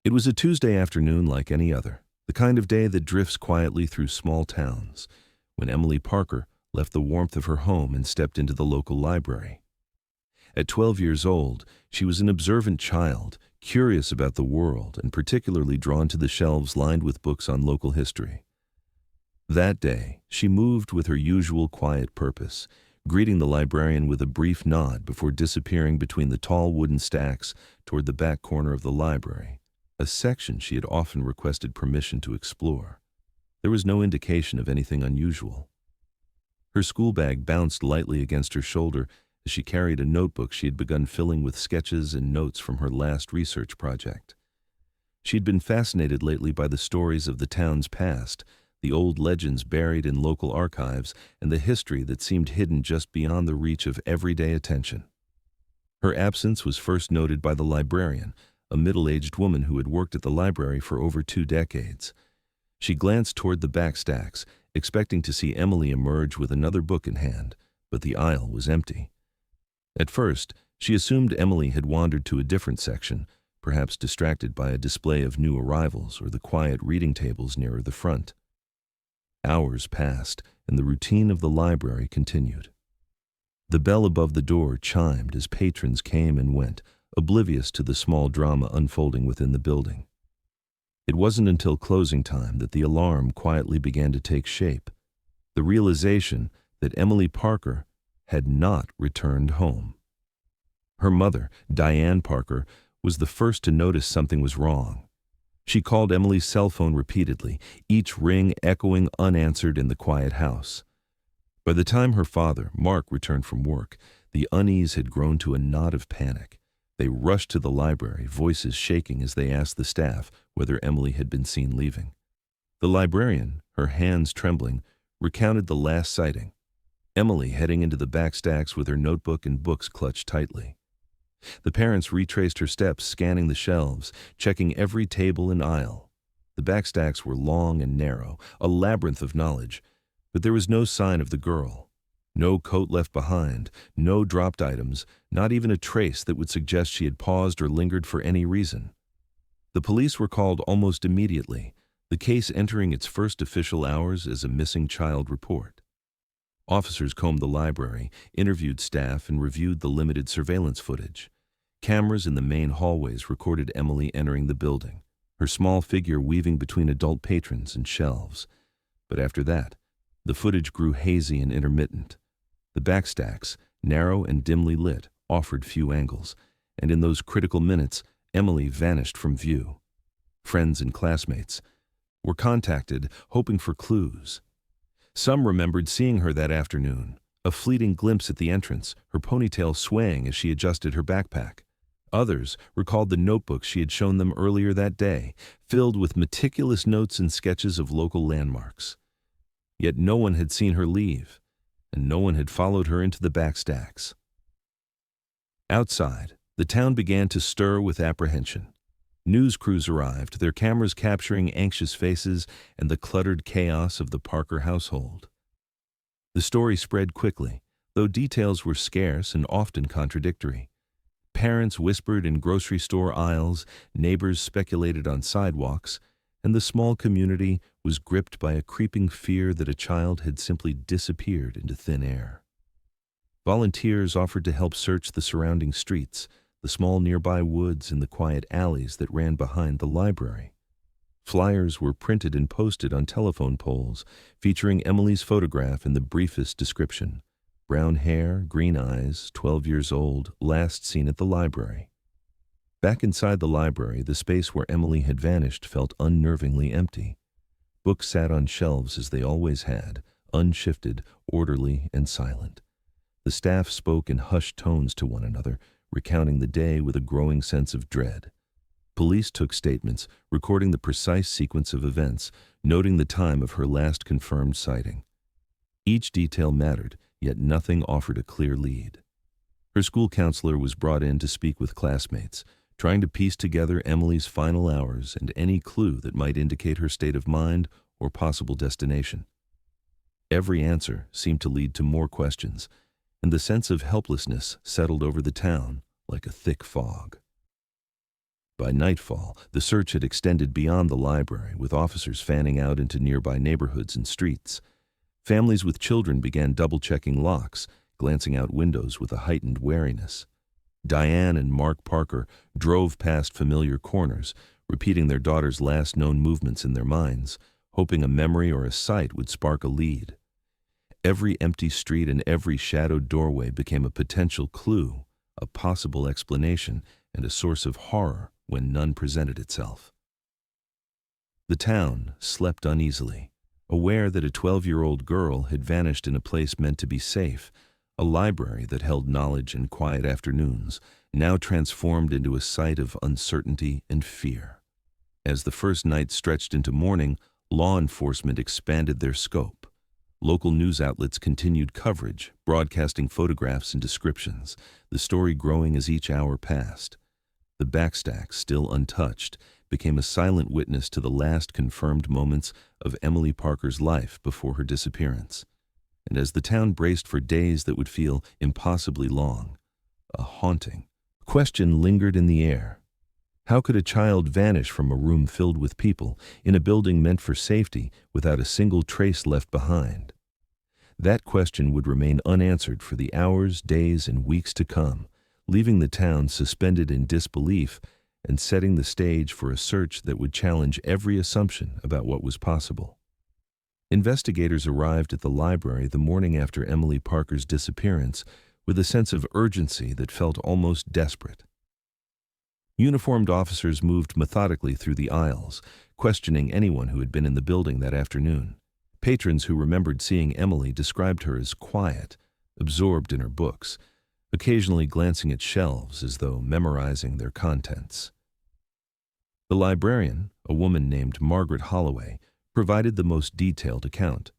It was a Tuesday afternoon like any other, the kind of day that drifts quietly through small towns, when Emily Parker left the warmth of her home and stepped into the local library. At 12 years old, she was an observant child, curious about the world and particularly drawn to the shelves lined with books on local history. That day, she moved with her usual quiet purpose, greeting the librarian with a brief nod before disappearing between the tall wooden stacks toward the back corner of the library, a section she had often requested permission to explore. There was no indication of anything unusual. Her school bag bounced lightly against her shoulder as she carried a notebook she had begun filling with sketches and notes from her last research project. She had been fascinated lately by the stories of the town's past, the old legends buried in local archives, and the history that seemed hidden just beyond the reach of everyday attention. Her absence was first noted by the librarian, a middle-aged woman who had worked at the library for over 2 decades. She glanced toward the back stacks, expecting to see Emily emerge with another book in hand, but the aisle was empty. At first, she assumed Emily had wandered to a different section, perhaps distracted by a display of new arrivals or the quiet reading tables nearer the front. Hours passed, and the routine of the library continued. The bell above the door chimed as patrons came and went, oblivious to the small drama unfolding within the building. It wasn't until closing time that the alarm quietly began to take shape, the realization that Emily Parker had not returned home. Her mother, Diane Parker, was the first to notice something was wrong. She called Emily's cell phone repeatedly, each ring echoing unanswered in the quiet house. By the time her father, Mark, returned from work, the unease had grown to a knot of panic. They rushed to the library, voices shaking as they asked the staff whether Emily had been seen leaving. The librarian, her hands trembling, recounted the last sighting. Emily heading into the back stacks with her notebook and books clutched tightly. The parents retraced her steps, scanning the shelves, checking every table and aisle. The back stacks were long and narrow, a labyrinth of knowledge, but there was no sign of the girl. No coat left behind, no dropped items, not even a trace that would suggest she had paused or lingered for any reason. The police were called almost immediately, the case entering its first official hours as a missing child report. Officers combed the library, interviewed staff, and reviewed the limited surveillance footage. Cameras in the main hallways recorded Emily entering the building, her small figure weaving between adult patrons and shelves. But after that, the footage grew hazy and intermittent. The back stacks, narrow and dimly lit, offered few angles, and in those critical minutes, Emily vanished from view. Friends and classmates were contacted, hoping for clues. Some remembered seeing her that afternoon, a fleeting glimpse at the entrance, her ponytail swaying as she adjusted her backpack. Others recalled the notebooks she had shown them earlier that day, filled with meticulous notes and sketches of local landmarks. Yet no one had seen her leave, and no one had followed her into the back stacks. Outside, the town began to stir with apprehension. News crews arrived, their cameras capturing anxious faces and the cluttered chaos of the Parker household. The story spread quickly, though details were scarce and often contradictory. Parents whispered in grocery store aisles, neighbors speculated on sidewalks, and the small community was gripped by a creeping fear that a child had simply disappeared into thin air. Volunteers offered to help search the surrounding streets, the small nearby woods and the quiet alleys that ran behind the library. Flyers were printed and posted on telephone poles, featuring Emily's photograph and the briefest description. Brown hair, green eyes, 12 years old, last seen at the library. Back inside the library, the space where Emily had vanished felt unnervingly empty. Books sat on shelves as they always had, unshifted, orderly, and silent. The staff spoke in hushed tones to one another, recounting the day with a growing sense of dread. Police took statements, recording the precise sequence of events, noting the time of her last confirmed sighting. Each detail mattered, yet nothing offered a clear lead. Her school counselor was brought in to speak with classmates, trying to piece together Emily's final hours and any clue that might indicate her state of mind or possible destination. Every answer seemed to lead to more questions, and the sense of helplessness settled over the town like a thick fog. By nightfall, the search had extended beyond the library, with officers fanning out into nearby neighborhoods and streets. Families with children began double-checking locks, glancing out windows with a heightened wariness. Diane and Mark Parker drove past familiar corners, repeating their daughter's last known movements in their minds, hoping a memory or a sight would spark a lead. Every empty street and every shadowed doorway became a potential clue, a possible explanation, and a source of horror when none presented itself. The town slept uneasily, aware that a 12-year-old girl had vanished in a place meant to be safe, a library that held knowledge and quiet afternoons, now transformed into a site of uncertainty and fear. As the first night stretched into morning, law enforcement expanded their scope. Local news outlets continued coverage, broadcasting photographs and descriptions, the story growing as each hour passed. The backstack, still untouched, became a silent witness to the last confirmed moments of Emily Parker's life before her disappearance. And as the town braced for days that would feel impossibly long, a haunting question lingered in the air. How could a child vanish from a room filled with people, in a building meant for safety, without a single trace left behind? That question would remain unanswered for the hours, days, and weeks to come, leaving the town suspended in disbelief and setting the stage for a search that would challenge every assumption about what was possible. Investigators arrived at the library the morning after Emily Parker's disappearance with a sense of urgency that felt almost desperate. Uniformed officers moved methodically through the aisles, questioning anyone who had been in the building that afternoon. Patrons who remembered seeing Emily described her as quiet, absorbed in her books, occasionally glancing at shelves as though memorizing their contents. The librarian, a woman named Margaret Holloway, provided the most detailed account.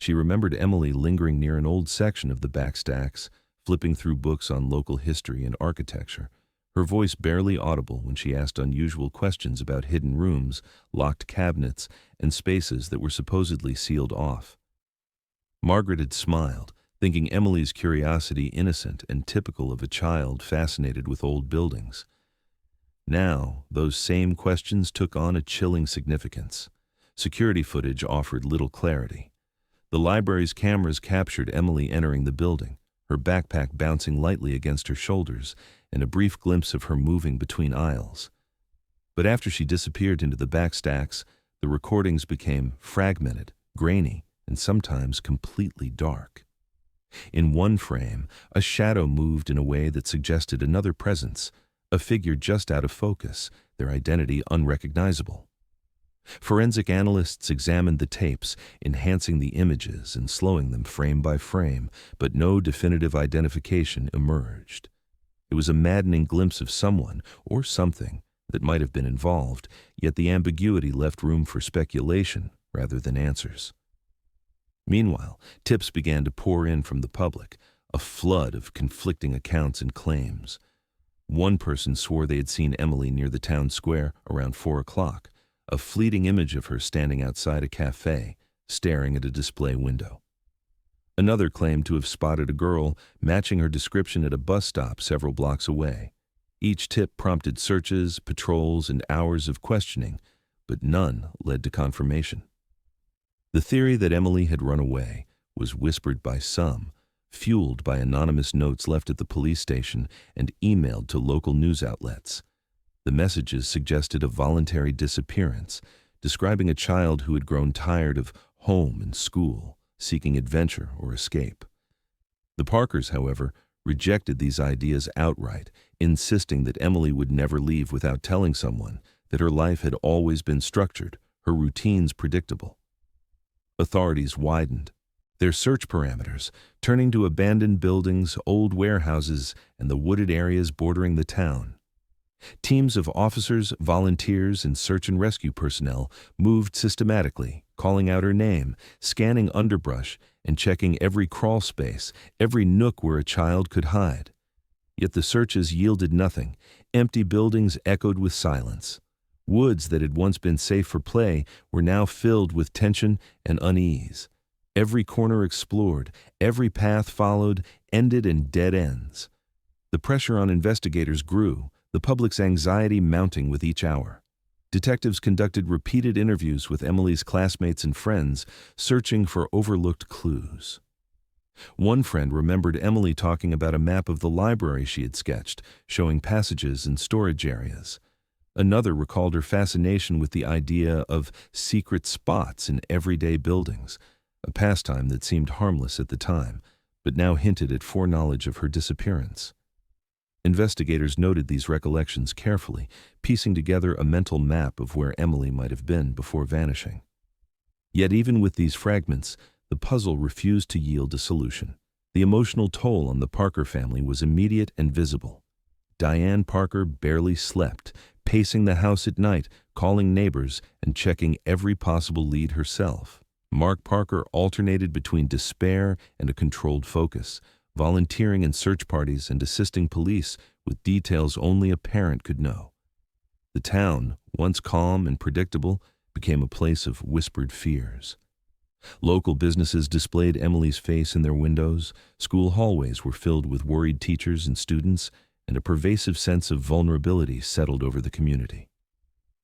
She remembered Emily lingering near an old section of the backstacks, flipping through books on local history and architecture, her voice barely audible when she asked unusual questions about hidden rooms, locked cabinets, and spaces that were supposedly sealed off. Margaret had smiled, thinking Emily's curiosity innocent and typical of a child fascinated with old buildings. Now, those same questions took on a chilling significance. Security footage offered little clarity. The library's cameras captured Emily entering the building, her backpack bouncing lightly against her shoulders, and a brief glimpse of her moving between aisles. But after she disappeared into the backstacks, the recordings became fragmented, grainy, and sometimes completely dark. In one frame, a shadow moved in a way that suggested another presence, a figure just out of focus, their identity unrecognizable. Forensic analysts examined the tapes, enhancing the images and slowing them frame by frame, but no definitive identification emerged. It was a maddening glimpse of someone, or something, that might have been involved, yet the ambiguity left room for speculation rather than answers. Meanwhile, tips began to pour in from the public, a flood of conflicting accounts and claims. One person swore they had seen Emily near the town square around 4 o'clock, a fleeting image of her standing outside a cafe, staring at a display window. Another claimed to have spotted a girl matching her description at a bus stop several blocks away. Each tip prompted searches, patrols, and hours of questioning, but none led to confirmation. The theory that Emily had run away was whispered by some, fueled by anonymous notes left at the police station and emailed to local news outlets. The messages suggested a voluntary disappearance, describing a child who had grown tired of home and school, seeking adventure or escape. The Parkers, however, rejected these ideas outright, insisting that Emily would never leave without telling someone, that her life had always been structured, her routines predictable. Authorities widened their search parameters, turning to abandoned buildings, old warehouses, and the wooded areas bordering the town. Teams of officers, volunteers, and search and rescue personnel moved systematically, calling out her name, scanning underbrush, and checking every crawl space, every nook where a child could hide. Yet the searches yielded nothing. Empty buildings echoed with silence. Woods that had once been safe for play were now filled with tension and unease. Every corner explored, every path followed, ended in dead ends. The pressure on investigators grew, the public's anxiety mounting with each hour. Detectives conducted repeated interviews with Emily's classmates and friends, searching for overlooked clues. One friend remembered Emily talking about a map of the library she had sketched, showing passages and storage areas. Another recalled her fascination with the idea of secret spots in everyday buildings, a pastime that seemed harmless at the time, but now hinted at foreknowledge of her disappearance. Investigators noted these recollections carefully, piecing together a mental map of where Emily might have been before vanishing. Yet even with these fragments, the puzzle refused to yield a solution. The emotional toll on the Parker family was immediate and visible. Diane Parker barely slept, pacing the house at night, calling neighbors, and checking every possible lead herself. Mark Parker alternated between despair and a controlled focus, volunteering in search parties and assisting police with details only a parent could know. The town, once calm and predictable, became a place of whispered fears. Local businesses displayed Emily's face in their windows, school hallways were filled with worried teachers and students, and a pervasive sense of vulnerability settled over the community.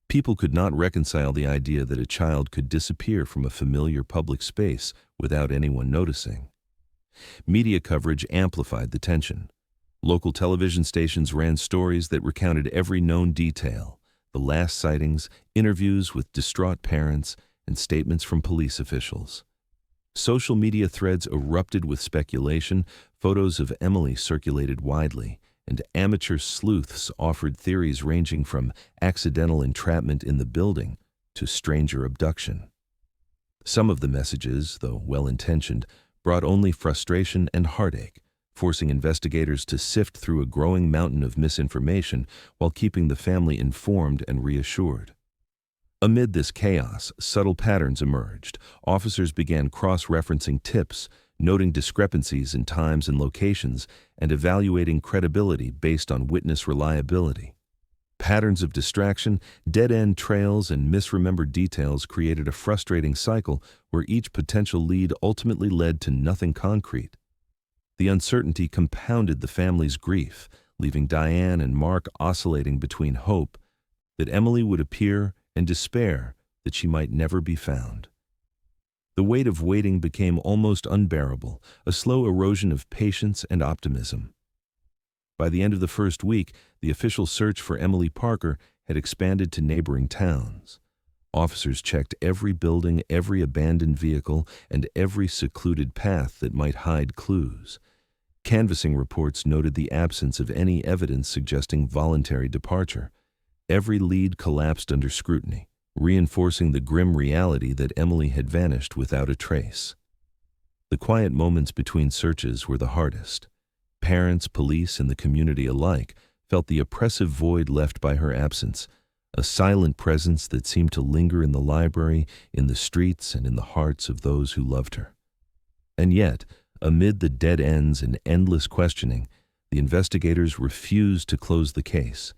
People could not reconcile the idea that a child could disappear from a familiar public space without anyone noticing. Media coverage amplified the tension. Local television stations ran stories that recounted every known detail: the last sightings, interviews with distraught parents, and statements from police officials. Social media threads erupted with speculation, photos of Emily circulated widely, and amateur sleuths offered theories ranging from accidental entrapment in the building to stranger abduction. Some of the messages, though well-intentioned, brought only frustration and heartache, forcing investigators to sift through a growing mountain of misinformation while keeping the family informed and reassured. Amid this chaos, subtle patterns emerged. Officers began cross-referencing tips, noting discrepancies in times and locations, and evaluating credibility based on witness reliability. Patterns of distraction, dead-end trails, and misremembered details created a frustrating cycle where each potential lead ultimately led to nothing concrete. The uncertainty compounded the family's grief, leaving Diane and Mark oscillating between hope that Emily would appear and despair that she might never be found. The weight of waiting became almost unbearable, a slow erosion of patience and optimism. By the end of the first week, the official search for Emily Parker had expanded to neighboring towns. Officers checked every building, every abandoned vehicle, and every secluded path that might hide clues. Canvassing reports noted the absence of any evidence suggesting voluntary departure. Every lead collapsed under scrutiny, reinforcing the grim reality that Emily had vanished without a trace. The quiet moments between searches were the hardest. Parents, police, and the community alike felt the oppressive void left by her absence, a silent presence that seemed to linger in the library, in the streets, and in the hearts of those who loved her. And yet, amid the dead ends and endless questioning, the investigators refused to close the case.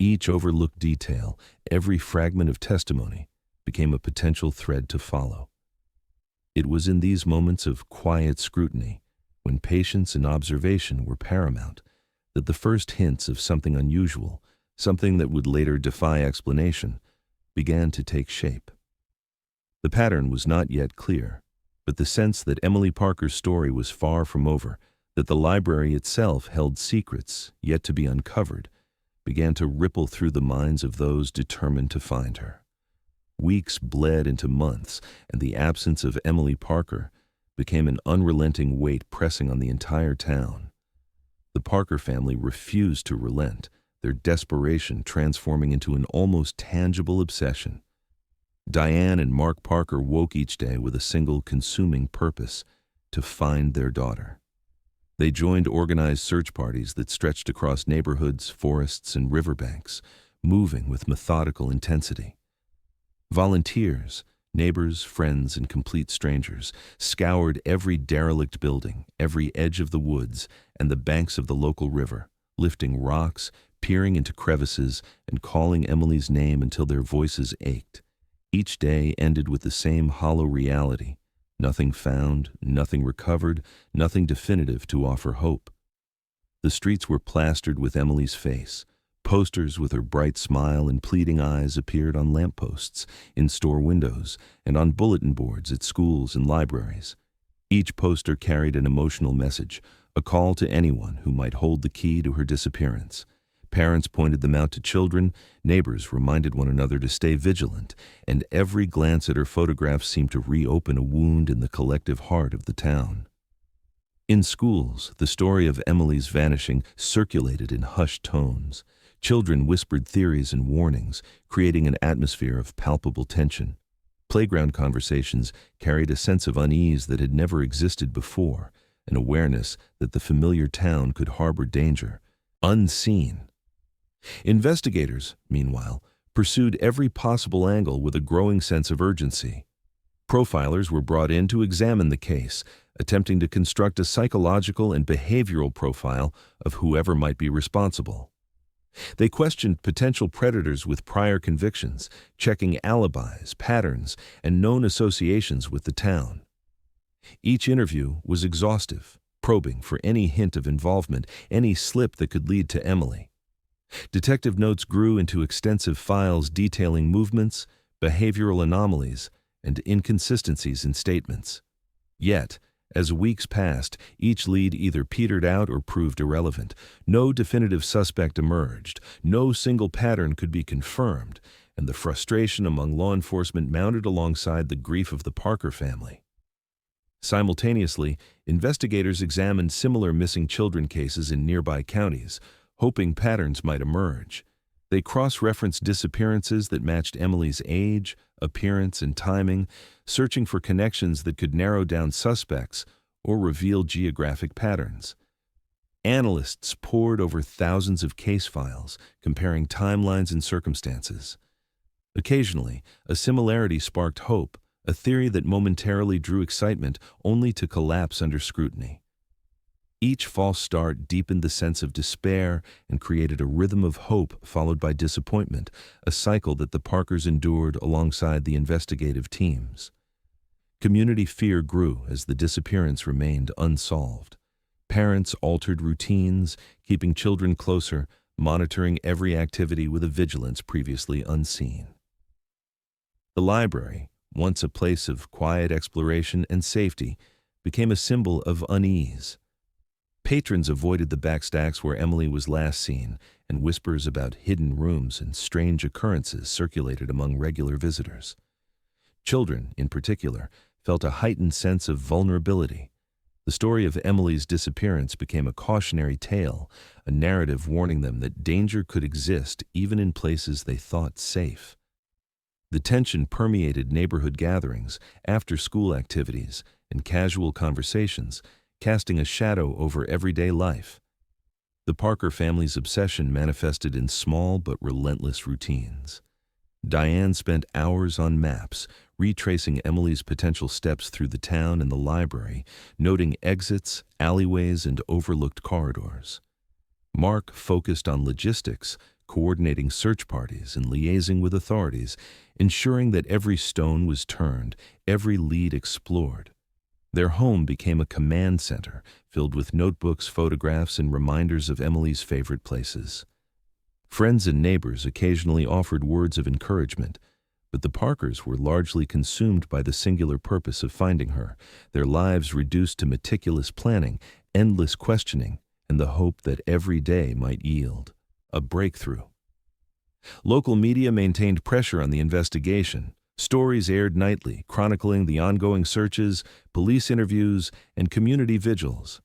Each overlooked detail, every fragment of testimony, became a potential thread to follow. It was in these moments of quiet scrutiny, when patience and observation were paramount, that the first hints of something unusual, something that would later defy explanation, began to take shape. The pattern was not yet clear, but the sense that Emily Parker's story was far from over, that the library itself held secrets yet to be uncovered, began to ripple through the minds of those determined to find her. Weeks bled into months, and the absence of Emily Parker became an unrelenting weight pressing on the entire town. The Parker family refused to relent, their desperation transforming into an almost tangible obsession. Diane and Mark Parker woke each day with a single consuming purpose: to find their daughter. They joined organized search parties that stretched across neighborhoods, forests, and riverbanks, moving with methodical intensity. Volunteers, neighbors, friends, and complete strangers scoured every derelict building, every edge of the woods, and the banks of the local river, lifting rocks, peering into crevices, and calling Emily's name until their voices ached. Each day ended with the same hollow reality: nothing found, nothing recovered, nothing definitive to offer hope. The streets were plastered with Emily's face, Posters with her bright smile and pleading eyes appeared on lampposts, in store windows, and on bulletin boards at schools and libraries. Each poster carried an emotional message, a call to anyone who might hold the key to her disappearance. Parents pointed them out to children, neighbors reminded one another to stay vigilant, and every glance at her photograph seemed to reopen a wound in the collective heart of the town. In schools, the story of Emily's vanishing circulated in hushed tones. Children whispered theories and warnings, creating an atmosphere of palpable tension. Playground conversations carried a sense of unease that had never existed before, an awareness that the familiar town could harbor danger, unseen. Investigators, meanwhile, pursued every possible angle with a growing sense of urgency. Profilers were brought in to examine the case, attempting to construct a psychological and behavioral profile of whoever might be responsible. They questioned potential predators with prior convictions, checking alibis, patterns, and known associations with the town. Each interview was exhaustive, probing for any hint of involvement, any slip that could lead to Emily. Detective notes grew into extensive files detailing movements, behavioral anomalies, and inconsistencies in statements. Yet, as weeks passed, each lead either petered out or proved irrelevant. No definitive suspect emerged, no single pattern could be confirmed, and the frustration among law enforcement mounted alongside the grief of the Parker family. Simultaneously, investigators examined similar missing children cases in nearby counties, hoping patterns might emerge. They cross-referenced disappearances that matched Emily's age, appearance, and timing, searching for connections that could narrow down suspects or reveal geographic patterns. Analysts pored over thousands of case files, comparing timelines and circumstances. Occasionally, a similarity sparked hope, a theory that momentarily drew excitement only to collapse under scrutiny. Each false start deepened the sense of despair and created a rhythm of hope followed by disappointment, a cycle that the Parkers endured alongside the investigative teams. Community fear grew as the disappearance remained unsolved. Parents altered routines, keeping children closer, monitoring every activity with a vigilance previously unseen. The library, once a place of quiet exploration and safety, became a symbol of unease. Patrons avoided the backstacks where Emily was last seen, and whispers about hidden rooms and strange occurrences circulated among regular visitors. Children, in particular, felt a heightened sense of vulnerability. The story of Emily's disappearance became a cautionary tale, a narrative warning them that danger could exist even in places they thought safe. The tension permeated neighborhood gatherings, after-school activities, and casual conversations, casting a shadow over everyday life. The Parker family's obsession manifested in small but relentless routines. Diane spent hours on maps, retracing Emily's potential steps through the town and the library, noting exits, alleyways, and overlooked corridors. Mark focused on logistics, coordinating search parties and liaising with authorities, ensuring that every stone was turned, every lead explored. Their home became a command center, filled with notebooks, photographs, and reminders of Emily's favorite places. Friends and neighbors occasionally offered words of encouragement, but the Parkers were largely consumed by the singular purpose of finding her, their lives reduced to meticulous planning, endless questioning, and the hope that every day might yield a breakthrough. Local media maintained pressure on the investigation. Stories aired nightly, chronicling the ongoing searches, police interviews, and community vigils.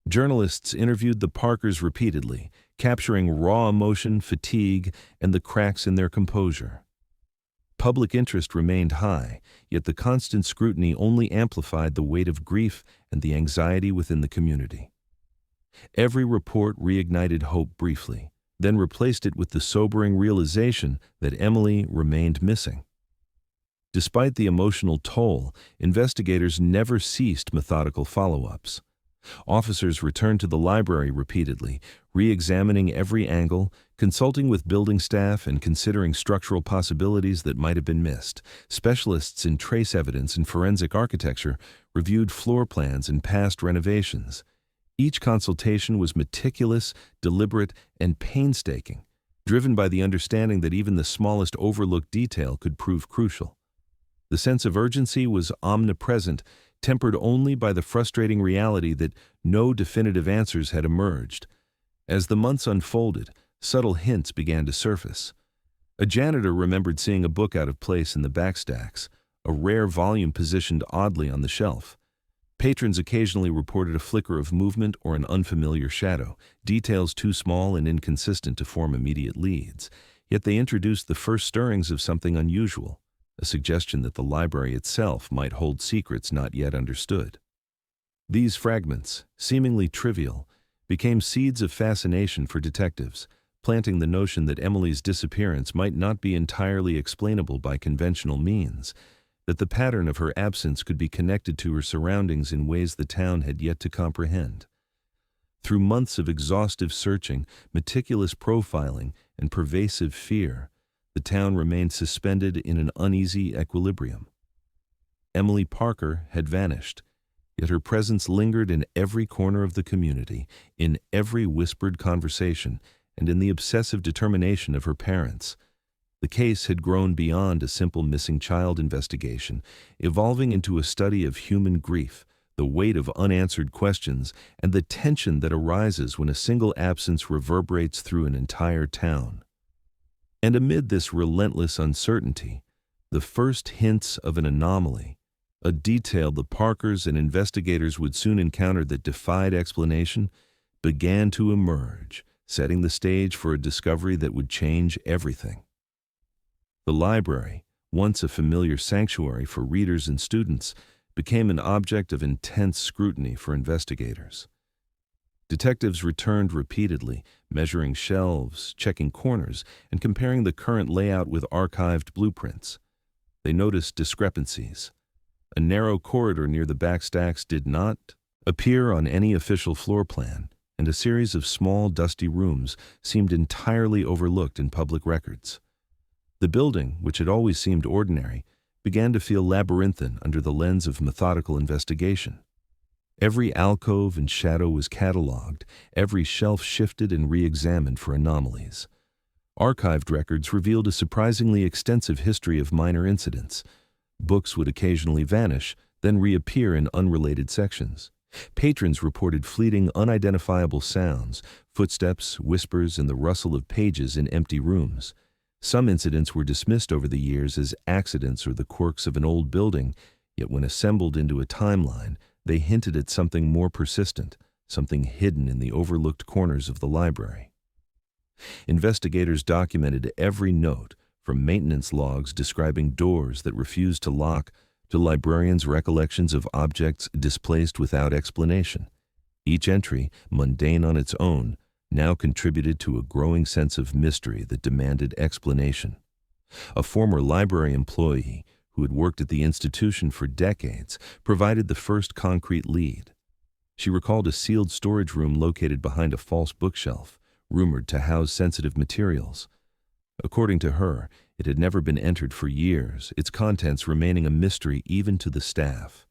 Journalists interviewed the Parkers repeatedly, capturing raw emotion, fatigue, and the cracks in their composure. Public interest remained high, yet the constant scrutiny only amplified the weight of grief and the anxiety within the community. Every report reignited hope briefly, then replaced it with the sobering realization that Emily remained missing. Despite the emotional toll, investigators never ceased methodical follow-ups. Officers returned to the library repeatedly, re-examining every angle, consulting with building staff, and considering structural possibilities that might have been missed. Specialists in trace evidence and forensic architecture reviewed floor plans and past renovations. Each consultation was meticulous, deliberate, and painstaking, driven by the understanding that even the smallest overlooked detail could prove crucial. The sense of urgency was omnipresent, tempered only by the frustrating reality that no definitive answers had emerged. As the months unfolded, subtle hints began to surface. A janitor remembered seeing a book out of place in the backstacks, a rare volume positioned oddly on the shelf. Patrons occasionally reported a flicker of movement or an unfamiliar shadow, details too small and inconsistent to form immediate leads. Yet they introduced the first stirrings of something unusual, a suggestion that the library itself might hold secrets not yet understood. These fragments, seemingly trivial, became seeds of fascination for detectives, planting the notion that Emily's disappearance might not be entirely explainable by conventional means, that the pattern of her absence could be connected to her surroundings in ways the town had yet to comprehend. Through months of exhaustive searching, meticulous profiling, and pervasive fear, the town remained suspended in an uneasy equilibrium. Emily Parker had vanished, yet her presence lingered in every corner of the community, in every whispered conversation, and in the obsessive determination of her parents. The case had grown beyond a simple missing child investigation, evolving into a study of human grief, the weight of unanswered questions, and the tension that arises when a single absence reverberates through an entire town. And amid this relentless uncertainty, the first hints of an anomaly, a detail the Parkers and investigators would soon encounter that defied explanation, began to emerge, setting the stage for a discovery that would change everything. The library, once a familiar sanctuary for readers and students, became an object of intense scrutiny for investigators. Detectives returned repeatedly, measuring shelves, checking corners, and comparing the current layout with archived blueprints. They noticed discrepancies. A narrow corridor near the backstacks did not appear on any official floor plan, and a series of small, dusty rooms seemed entirely overlooked in public records. The building, which had always seemed ordinary, began to feel labyrinthine under the lens of methodical investigation. Every alcove and shadow was catalogued, every shelf shifted and re-examined for anomalies. Archived records revealed a surprisingly extensive history of minor incidents. Books would occasionally vanish, then reappear in unrelated sections. Patrons reported fleeting, unidentifiable sounds, footsteps, whispers, and the rustle of pages in empty rooms. Some incidents were dismissed over the years as accidents or the quirks of an old building, yet when assembled into a timeline, they hinted at something more persistent, something hidden in the overlooked corners of the library. Investigators documented every note, from maintenance logs describing doors that refused to lock to librarians' recollections of objects displaced without explanation. Each entry, mundane on its own, now contributed to a growing sense of mystery that demanded explanation. A former library employee who had worked at the institution for decades provided the first concrete lead. She recalled a sealed storage room located behind a false bookshelf, rumored to house sensitive materials. According to her, it had never been entered for years, its contents remaining a mystery even to the staff.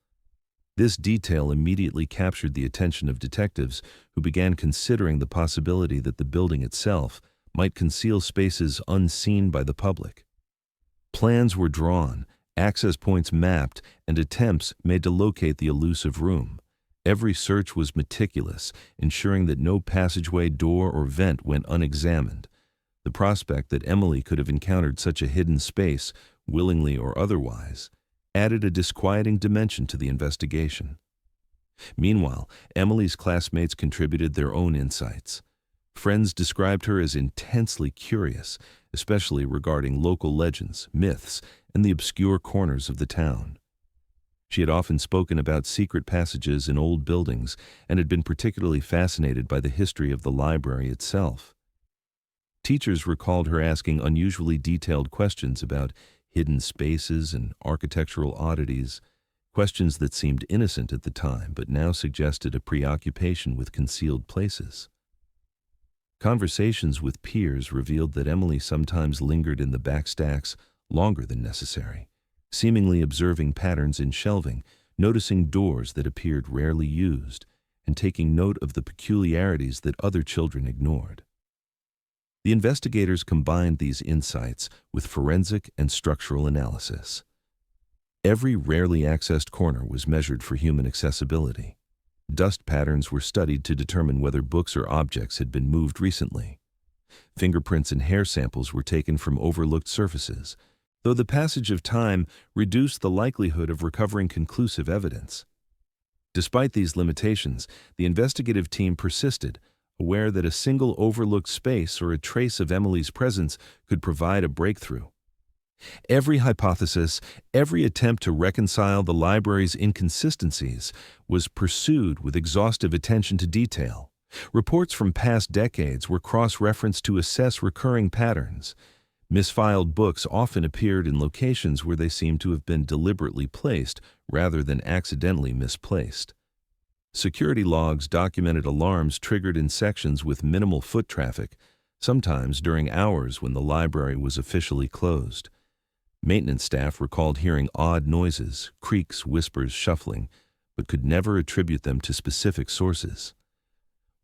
This detail immediately captured the attention of detectives who began considering the possibility that the building itself might conceal spaces unseen by the public. Plans were drawn, access points mapped, and attempts made to locate the elusive room. Every search was meticulous, ensuring that no passageway, door, or vent went unexamined. The prospect that Emily could have encountered such a hidden space, willingly or otherwise, added a disquieting dimension to the investigation. Meanwhile, Emily's classmates contributed their own insights. Friends described her as intensely curious, especially regarding local legends, myths, and the obscure corners of the town. She had often spoken about secret passages in old buildings and had been particularly fascinated by the history of the library itself. Teachers recalled her asking unusually detailed questions about hidden spaces and architectural oddities, questions that seemed innocent at the time but now suggested a preoccupation with concealed places. Conversations with peers revealed that Emily sometimes lingered in the backstacks longer than necessary, seemingly observing patterns in shelving, noticing doors that appeared rarely used, and taking note of the peculiarities that other children ignored. The investigators combined these insights with forensic and structural analysis. Every rarely accessed corner was measured for human accessibility. Dust patterns were studied to determine whether books or objects had been moved recently. Fingerprints and hair samples were taken from overlooked surfaces, though the passage of time reduced the likelihood of recovering conclusive evidence. Despite these limitations, the investigative team persisted, aware that a single overlooked space or a trace of Emily's presence could provide a breakthrough. Every hypothesis, every attempt to reconcile the library's inconsistencies was pursued with exhaustive attention to detail. Reports from past decades were cross-referenced to assess recurring patterns. Misfiled books often appeared in locations where they seemed to have been deliberately placed rather than accidentally misplaced. Security logs documented alarms triggered in sections with minimal foot traffic, sometimes during hours when the library was officially closed. Maintenance staff recalled hearing odd noises, creaks, whispers, shuffling, but could never attribute them to specific sources.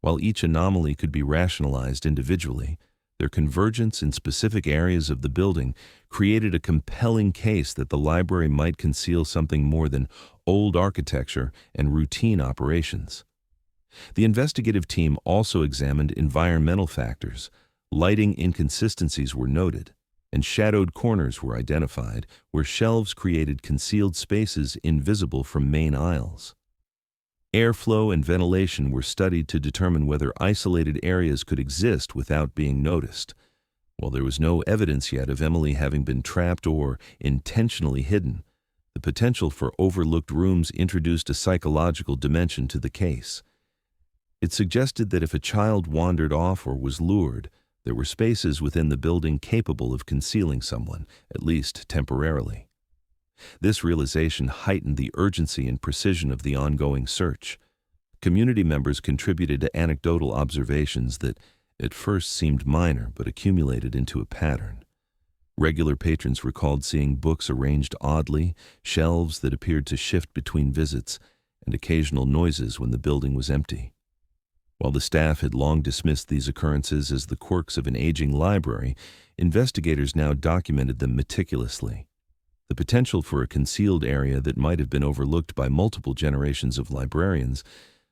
While each anomaly could be rationalized individually, their convergence in specific areas of the building created a compelling case that the library might conceal something more than old architecture and routine operations. The investigative team also examined environmental factors. Lighting inconsistencies were noted, and shadowed corners were identified where shelves created concealed spaces invisible from main aisles. Airflow and ventilation were studied to determine whether isolated areas could exist without being noticed. While there was no evidence yet of Emily having been trapped or intentionally hidden, the potential for overlooked rooms introduced a psychological dimension to the case. It suggested that if a child wandered off or was lured, there were spaces within the building capable of concealing someone, at least temporarily. This realization heightened the urgency and precision of the ongoing search. Community members contributed to anecdotal observations that at first seemed minor but accumulated into a pattern. Regular patrons recalled seeing books arranged oddly, shelves that appeared to shift between visits, and occasional noises when the building was empty. While the staff had long dismissed these occurrences as the quirks of an aging library, investigators now documented them meticulously. The potential for a concealed area that might have been overlooked by multiple generations of librarians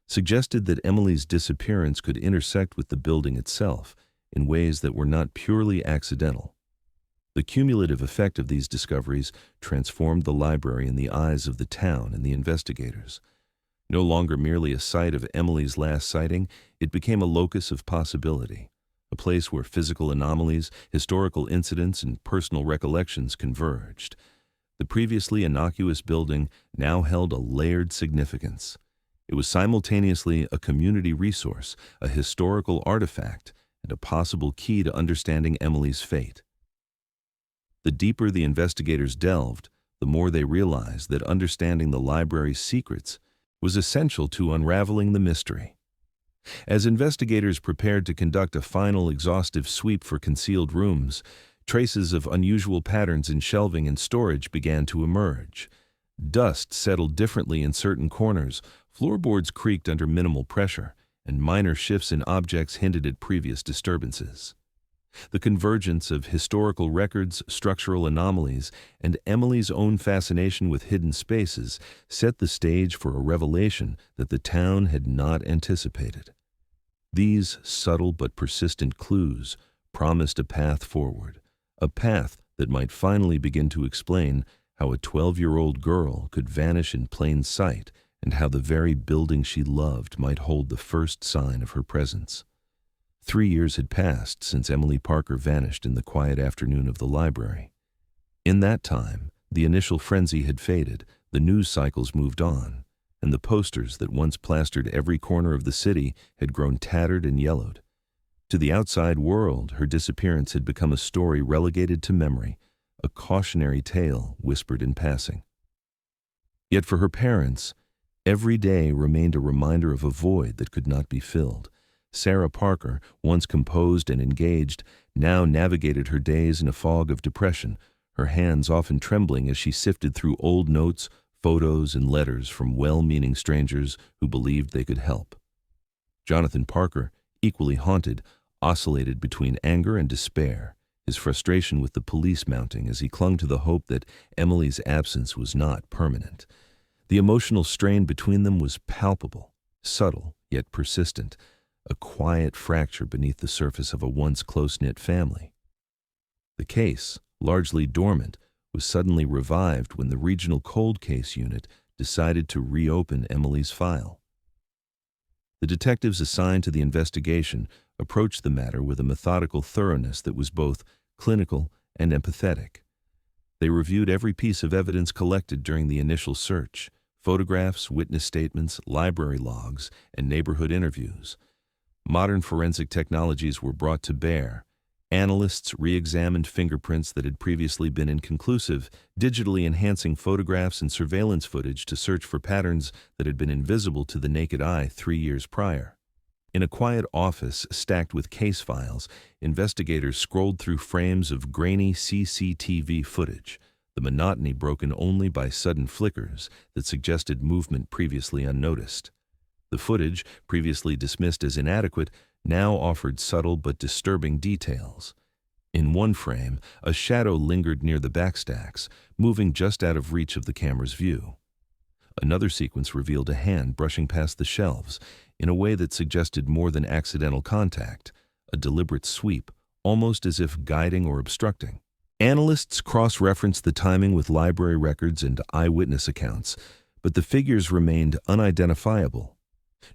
suggested that Emily's disappearance could intersect with the building itself in ways that were not purely accidental. The cumulative effect of these discoveries transformed the library in the eyes of the town and the investigators. No longer merely a site of Emily's last sighting, it became a locus of possibility, a place where physical anomalies, historical incidents, and personal recollections converged. The previously innocuous building now held a layered significance. It was simultaneously a community resource, a historical artifact, and a possible key to understanding Emily's fate. The deeper the investigators delved, the more they realized that understanding the library's secrets was essential to unraveling the mystery. As investigators prepared to conduct a final exhaustive sweep for concealed rooms, traces of unusual patterns in shelving and storage began to emerge. Dust settled differently in certain corners, floorboards creaked under minimal pressure, and minor shifts in objects hinted at previous disturbances. The convergence of historical records, structural anomalies, and Emily's own fascination with hidden spaces set the stage for a revelation that the town had not anticipated. These subtle but persistent clues promised a path forward, a path that might finally begin to explain how a 12-year-old girl could vanish in plain sight and how the very building she loved might hold the first sign of her presence. 3 years had passed since Emily Parker vanished in the quiet afternoon of the library. In that time, the initial frenzy had faded, the news cycles moved on, and the posters that once plastered every corner of the city had grown tattered and yellowed. To the outside world, her disappearance had become a story relegated to memory, a cautionary tale whispered in passing. Yet for her parents, every day remained a reminder of a void that could not be filled. Sarah Parker, once composed and engaged, now navigated her days in a fog of depression, her hands often trembling as she sifted through old notes, photos, and letters from well-meaning strangers who believed they could help. Jonathan Parker, equally haunted, oscillated between anger and despair, his frustration with the police mounting as he clung to the hope that Emily's absence was not permanent. The emotional strain between them was palpable, subtle yet persistent, a quiet fracture beneath the surface of a once close-knit family. The case, largely dormant, was suddenly revived when the regional cold case unit decided to reopen Emily's file. The detectives assigned to the investigation approached the matter with a methodical thoroughness that was both clinical and empathetic. They reviewed every piece of evidence collected during the initial search: photographs, witness statements, library logs, and neighborhood interviews. Modern forensic technologies were brought to bear. Analysts re-examined fingerprints that had previously been inconclusive, digitally enhancing photographs and surveillance footage to search for patterns that had been invisible to the naked eye 3 years prior. In a quiet office stacked with case files, investigators scrolled through frames of grainy CCTV footage, the monotony broken only by sudden flickers that suggested movement previously unnoticed. The footage, previously dismissed as inadequate, now offered subtle but disturbing details. In one frame, a shadow lingered near the backstacks, moving just out of reach of the camera's view. Another sequence revealed a hand brushing past the shelves in a way that suggested more than accidental contact, a deliberate sweep, almost as if guiding or obstructing. Analysts cross-referenced the timing with library records and eyewitness accounts, but the figures remained unidentifiable.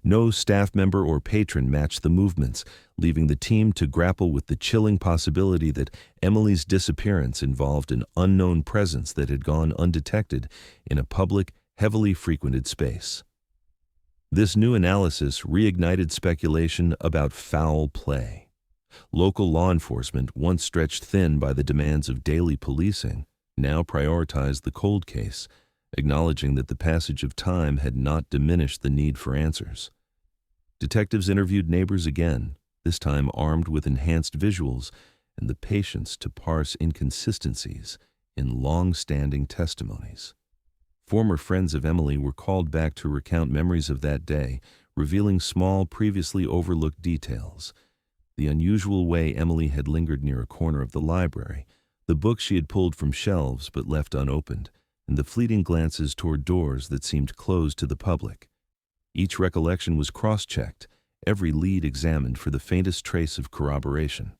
No staff member or patron matched the movements, leaving the team to grapple with the chilling possibility that Emily's disappearance involved an unknown presence that had gone undetected in a public, heavily frequented space. This new analysis reignited speculation about foul play. Local law enforcement, once stretched thin by the demands of daily policing, now prioritized the cold case, acknowledging that the passage of time had not diminished the need for answers. Detectives interviewed neighbors again, this time armed with enhanced visuals and the patience to parse inconsistencies in long-standing testimonies. Former friends of Emily were called back to recount memories of that day, revealing small, previously overlooked details. The unusual way Emily had lingered near a corner of the library, the books she had pulled from shelves but left unopened, and the fleeting glances toward doors that seemed closed to the public. Each recollection was cross-checked, every lead examined for the faintest trace of corroboration.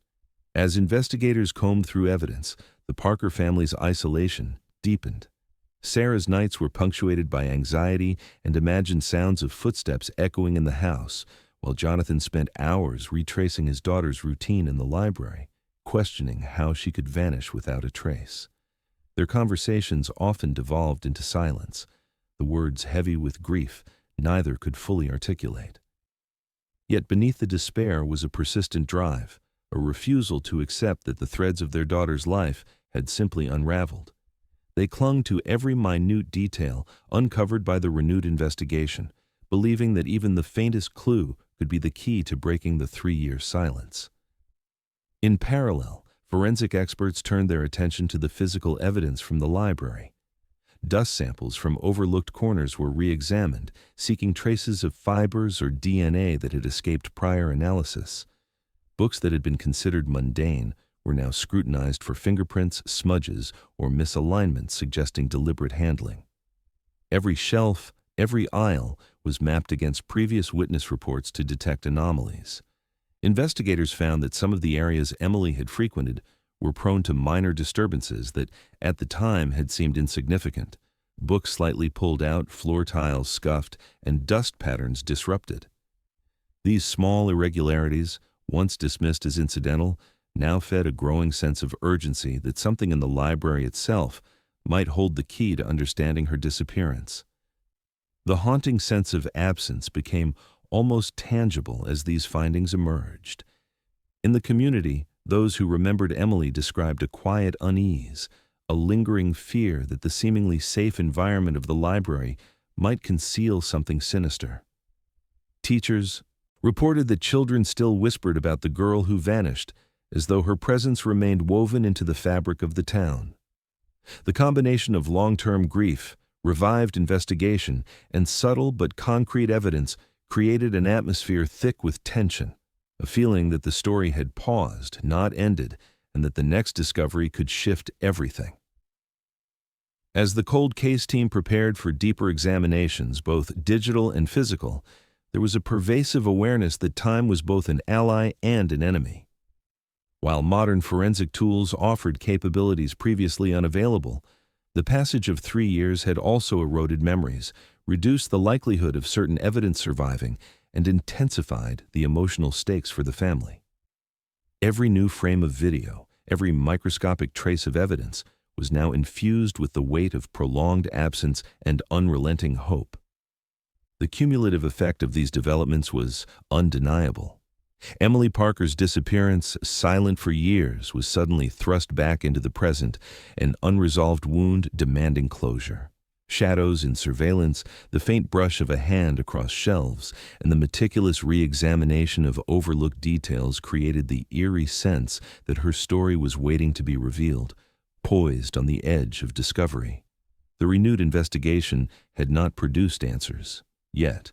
As investigators combed through evidence, the Parker family's isolation deepened. Sarah's nights were punctuated by anxiety and imagined sounds of footsteps echoing in the house, while Jonathan spent hours retracing his daughter's routine in the library, questioning how she could vanish without a trace. Their conversations often devolved into silence, the words heavy with grief neither could fully articulate. Yet beneath the despair was a persistent drive, a refusal to accept that the threads of their daughter's life had simply unraveled. They clung to every minute detail uncovered by the renewed investigation, believing that even the faintest clue could be the key to breaking the 3-year silence. In parallel, forensic experts turned their attention to the physical evidence from the library. Dust samples from overlooked corners were re-examined, seeking traces of fibers or DNA that had escaped prior analysis. Books that had been considered mundane were now scrutinized for fingerprints, smudges, or misalignments suggesting deliberate handling. Every shelf, every aisle was mapped against previous witness reports to detect anomalies. Investigators found that some of the areas Emily had frequented were prone to minor disturbances that, at the time, had seemed insignificant. Books slightly pulled out, floor tiles scuffed, and dust patterns disrupted. These small irregularities, once dismissed as incidental, now fed a growing sense of urgency that something in the library itself might hold the key to understanding her disappearance. The haunting sense of absence became almost tangible as these findings emerged. In the community, those who remembered Emily described a quiet unease, a lingering fear that the seemingly safe environment of the library might conceal something sinister. Teachers reported that children still whispered about the girl who vanished, as though her presence remained woven into the fabric of the town. The combination of long-term grief, revived investigation, and subtle but concrete evidence created an atmosphere thick with tension. a feeling that the story had paused, not ended, and that the next discovery could shift everything. As the cold case team prepared for deeper examinations, both digital and physical, there was a pervasive awareness that time was both an ally and an enemy. While modern forensic tools offered capabilities previously unavailable, the passage of 3 years had also eroded memories, reduced the likelihood of certain evidence surviving, and intensified the emotional stakes for the family. Every new frame of video, every microscopic trace of evidence, was now infused with the weight of prolonged absence and unrelenting hope. The cumulative effect of these developments was undeniable. Emily Parker's disappearance, silent for years, was suddenly thrust back into the present, an unresolved wound demanding closure. Shadows in surveillance, the faint brush of a hand across shelves, and the meticulous re-examination of overlooked details created the eerie sense that her story was waiting to be revealed, poised on the edge of discovery. The renewed investigation had not produced answers, yet,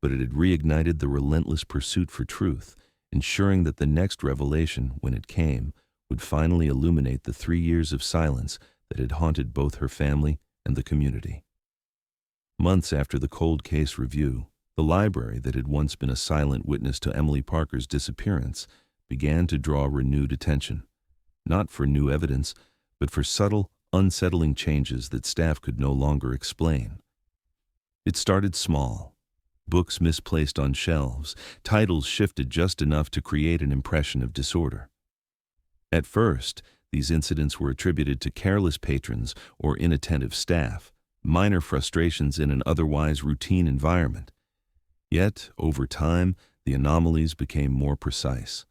but it had reignited the relentless pursuit for truth, ensuring that the next revelation, when it came, would finally illuminate the 3 years of silence that had haunted both her family and the community. Months after the cold case review, the library that had once been a silent witness to Emily Parker's disappearance began to draw renewed attention, not for new evidence, but for subtle, unsettling changes that staff could no longer explain. It started small. Books misplaced on shelves, titles shifted just enough to create an impression of disorder. At first, these incidents were attributed to careless patrons or inattentive staff, minor frustrations in an otherwise routine environment. Yet, over time, the anomalies became more precise.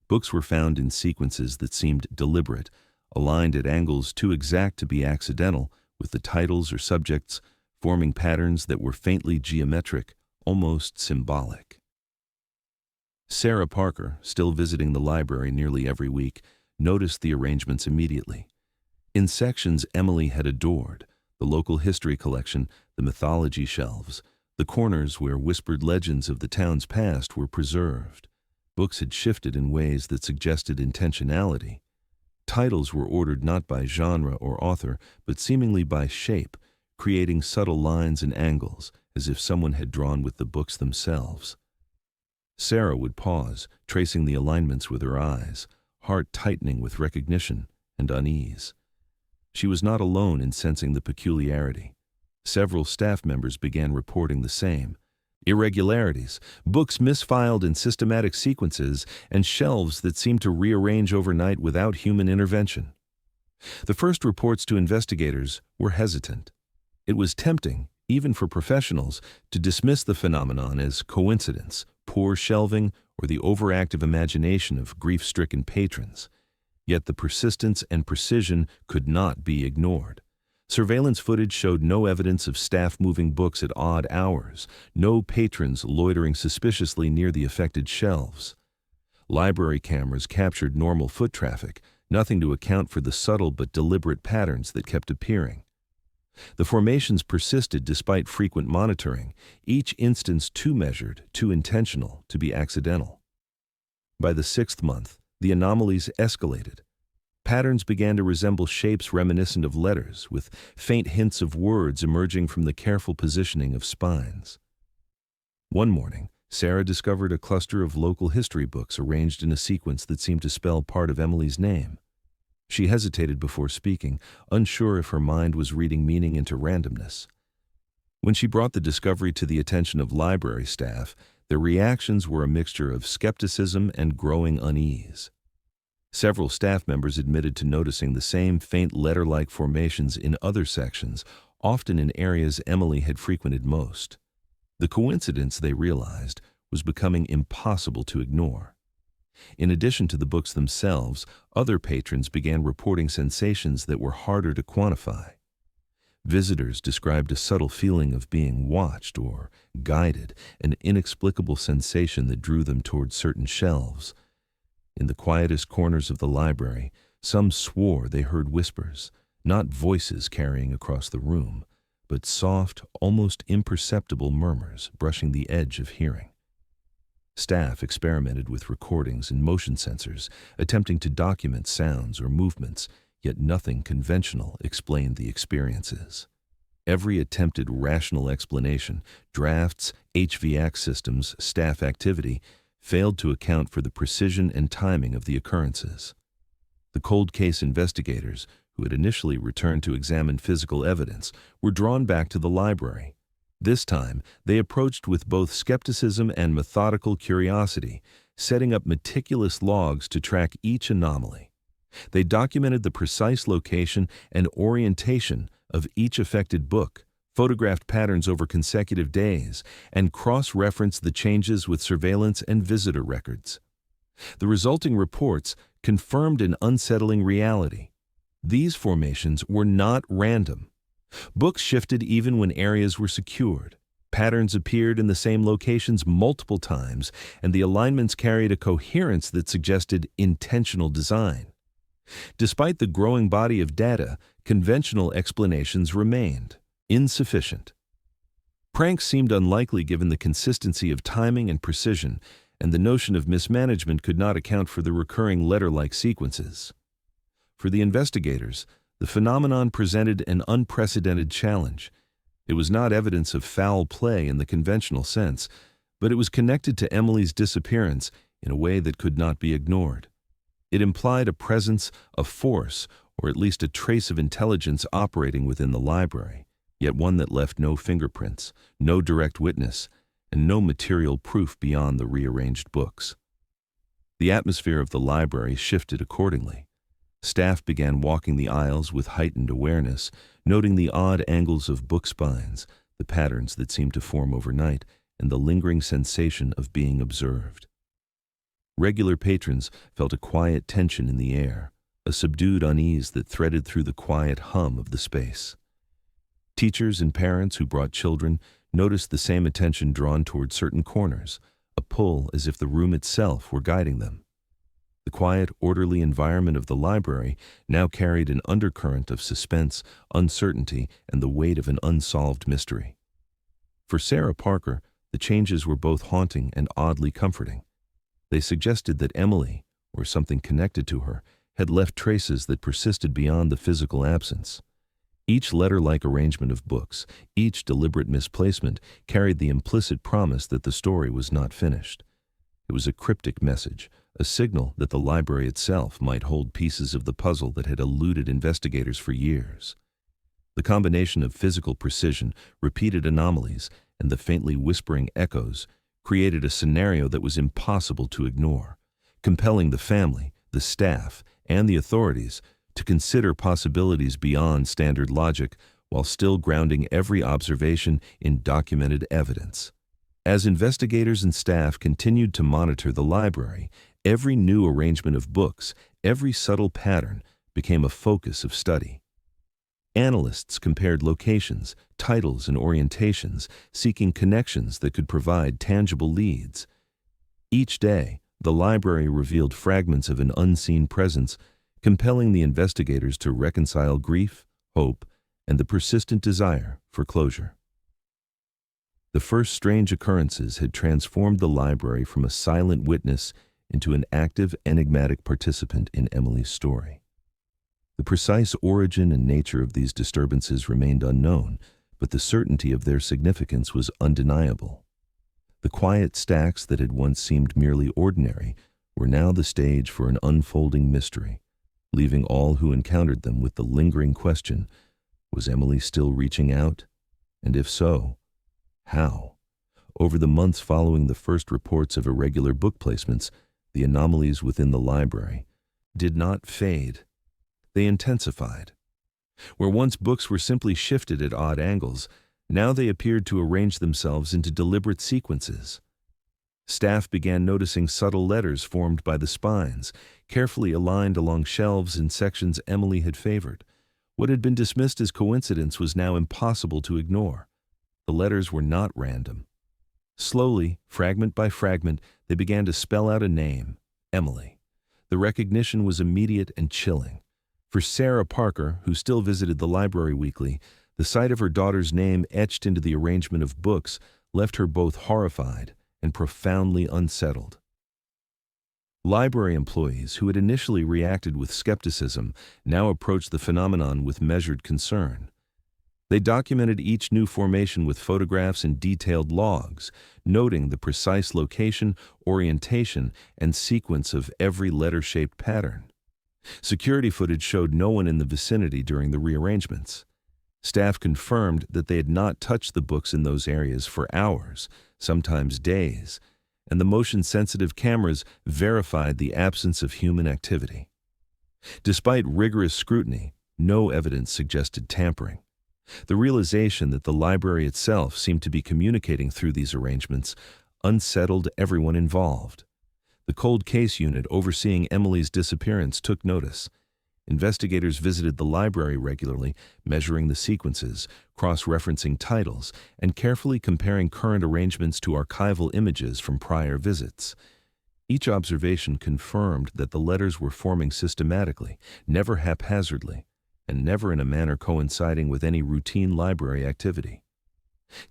Books were found in sequences that seemed deliberate, aligned at angles too exact to be accidental, with the titles or subjects forming patterns that were faintly geometric, almost symbolic. Sarah Parker, still visiting the library nearly every week, noticed the arrangements immediately. In sections Emily had adored, the local history collection, the mythology shelves, the corners where whispered legends of the town's past were preserved, books had shifted in ways that suggested intentionality. Titles were ordered not by genre or author, but seemingly by shape, creating subtle lines and angles, as if someone had drawn with the books themselves. Sarah would pause, tracing the alignments with her eyes, heart tightening with recognition and unease. She was not alone in sensing the peculiarity. Several staff members began reporting the same. Irregularities, books misfiled in systematic sequences, and shelves that seemed to rearrange overnight without human intervention. The first reports to investigators were hesitant. It was tempting, even for professionals, to dismiss the phenomenon as coincidence, poor shelving, or the overactive imagination of grief-stricken patrons. Yet the persistence and precision could not be ignored. Surveillance footage showed no evidence of staff moving books at odd hours, no patrons loitering suspiciously near the affected shelves. Library cameras captured normal foot traffic, nothing to account for the subtle but deliberate patterns that kept appearing. The formations persisted despite frequent monitoring, each instance too measured, too intentional to be accidental. By the 6th month, the anomalies escalated. Patterns began to resemble shapes reminiscent of letters, with faint hints of words emerging from the careful positioning of spines. One morning, Sarah discovered a cluster of local history books arranged in a sequence that seemed to spell part of Emily's name. She hesitated before speaking, unsure if her mind was reading meaning into randomness. When she brought the discovery to the attention of library staff, their reactions were a mixture of skepticism and growing unease. Several staff members admitted to noticing the same faint letter-like formations in other sections, often in areas Emily had frequented most. The coincidence, they realized, was becoming impossible to ignore. In addition to the books themselves, other patrons began reporting sensations that were harder to quantify. Visitors described a subtle feeling of being watched or guided, an inexplicable sensation that drew them toward certain shelves. In the quietest corners of the library, some swore they heard whispers, not voices carrying across the room, but soft, almost imperceptible murmurs brushing the edge of hearing. Staff experimented with recordings and motion sensors, attempting to document sounds or movements, yet nothing conventional explained the experiences. Every attempted rational explanation, drafts, HVAC systems, staff activity, failed to account for the precision and timing of the occurrences. The cold case investigators, who had initially returned to examine physical evidence, were drawn back to the library. This time, they approached with both skepticism and methodical curiosity, setting up meticulous logs to track each anomaly. They documented the precise location and orientation of each affected book, photographed patterns over consecutive days, and cross-referenced the changes with surveillance and visitor records. The resulting reports confirmed an unsettling reality. These formations were not random. Books shifted even when areas were secured. Patterns appeared in the same locations multiple times, and the alignments carried a coherence that suggested intentional design. Despite the growing body of data, conventional explanations remained insufficient. Pranks seemed unlikely given the consistency of timing and precision, and the notion of mismanagement could not account for the recurring letter-like sequences. For the investigators, the phenomenon presented an unprecedented challenge. It was not evidence of foul play in the conventional sense, but it was connected to Emily's disappearance in a way that could not be ignored. It implied a presence, a force, or at least a trace of intelligence operating within the library, yet one that left no fingerprints, no direct witness, and no material proof beyond the rearranged books. The atmosphere of the library shifted accordingly. Staff began walking the aisles with heightened awareness, noting the odd angles of book spines, the patterns that seemed to form overnight, and the lingering sensation of being observed. Regular patrons felt a quiet tension in the air, a subdued unease that threaded through the quiet hum of the space. Teachers and parents who brought children noticed the same attention drawn toward certain corners, a pull as if the room itself were guiding them. The quiet, orderly environment of the library now carried an undercurrent of suspense, uncertainty, and the weight of an unsolved mystery. For Sarah Parker, the changes were both haunting and oddly comforting. They suggested that Emily, or something connected to her, had left traces that persisted beyond the physical absence. Each letter-like arrangement of books, each deliberate misplacement, carried the implicit promise that the story was not finished. It was a cryptic message, a signal that the library itself might hold pieces of the puzzle that had eluded investigators for years. The combination of physical precision, repeated anomalies, and the faintly whispering echoes created a scenario that was impossible to ignore, compelling the family, the staff, and the authorities to consider possibilities beyond standard logic while still grounding every observation in documented evidence. As investigators and staff continued to monitor the library, every new arrangement of books, every subtle pattern became a focus of study. Analysts compared locations, titles, and orientations, seeking connections that could provide tangible leads. Each day, the library revealed fragments of an unseen presence, compelling the investigators to reconcile grief, hope, and the persistent desire for closure. The first strange occurrences had transformed the library from a silent witness into an active, enigmatic participant in Emily's story. The precise origin and nature of these disturbances remained unknown, but the certainty of their significance was undeniable. The quiet stacks that had once seemed merely ordinary were now the stage for an unfolding mystery, leaving all who encountered them with the lingering question, was Emily still reaching out? And if so, how? Over the months following the first reports of irregular book placements, the anomalies within the library did not fade. They intensified. Where once books were simply shifted at odd angles, now they appeared to arrange themselves into deliberate sequences. Staff began noticing subtle letters formed by the spines, carefully aligned along shelves in sections Emily had favored. What had been dismissed as coincidence was now impossible to ignore. The letters were not random. Slowly, fragment by fragment, they began to spell out a name, Emily. The recognition was immediate and chilling. For Sarah Parker, who still visited the library weekly, the sight of her daughter's name etched into the arrangement of books left her both horrified and profoundly unsettled. Library employees who had initially reacted with skepticism now approached the phenomenon with measured concern. They documented each new formation with photographs and detailed logs, noting the precise location, orientation, and sequence of every letter-shaped pattern. Security footage showed no one in the vicinity during the rearrangements. Staff confirmed that they had not touched the books in those areas for hours, sometimes days, and the motion-sensitive cameras verified the absence of human activity. Despite rigorous scrutiny, no evidence suggested tampering. The realization that the library itself seemed to be communicating through these arrangements unsettled everyone involved. The cold case unit overseeing Emily's disappearance took notice. Investigators visited the library regularly, measuring the sequences, cross-referencing titles, and carefully comparing current arrangements to archival images from prior visits. Each observation confirmed that the letters were forming systematically, never haphazardly, and never in a manner coinciding with any routine library activity.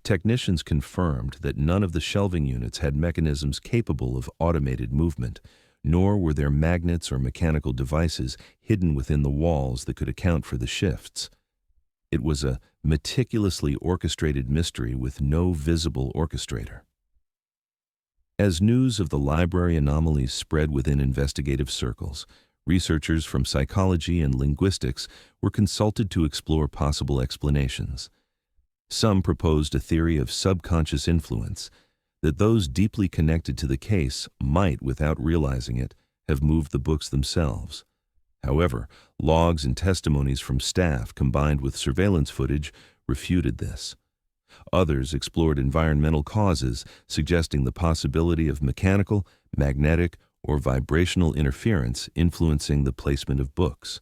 Technicians confirmed that none of the shelving units had mechanisms capable of automated movement, nor were there magnets or mechanical devices hidden within the walls that could account for the shifts. It was a meticulously orchestrated mystery with no visible orchestrator. As news of the library anomalies spread within investigative circles, researchers from psychology and linguistics were consulted to explore possible explanations. Some proposed a theory of subconscious influence, that those deeply connected to the case might, without realizing it, have moved the books themselves. However, logs and testimonies from staff combined with surveillance footage refuted this. Others explored environmental causes, suggesting the possibility of mechanical, magnetic, or vibrational interference influencing the placement of books.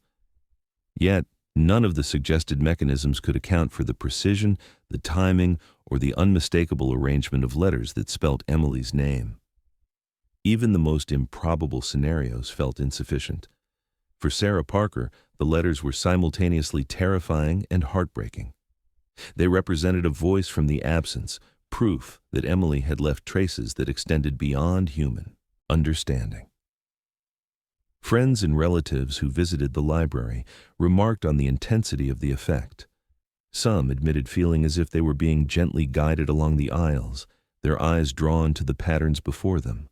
Yet, none of the suggested mechanisms could account for the precision, the timing, or the unmistakable arrangement of letters that spelt Emily's name. Even the most improbable scenarios felt insufficient. For Sarah Parker, the letters were simultaneously terrifying and heartbreaking. They represented a voice from the absence, proof that Emily had left traces that extended beyond human understanding. Friends and relatives who visited the library remarked on the intensity of the effect. Some admitted feeling as if they were being gently guided along the aisles, their eyes drawn to the patterns before them.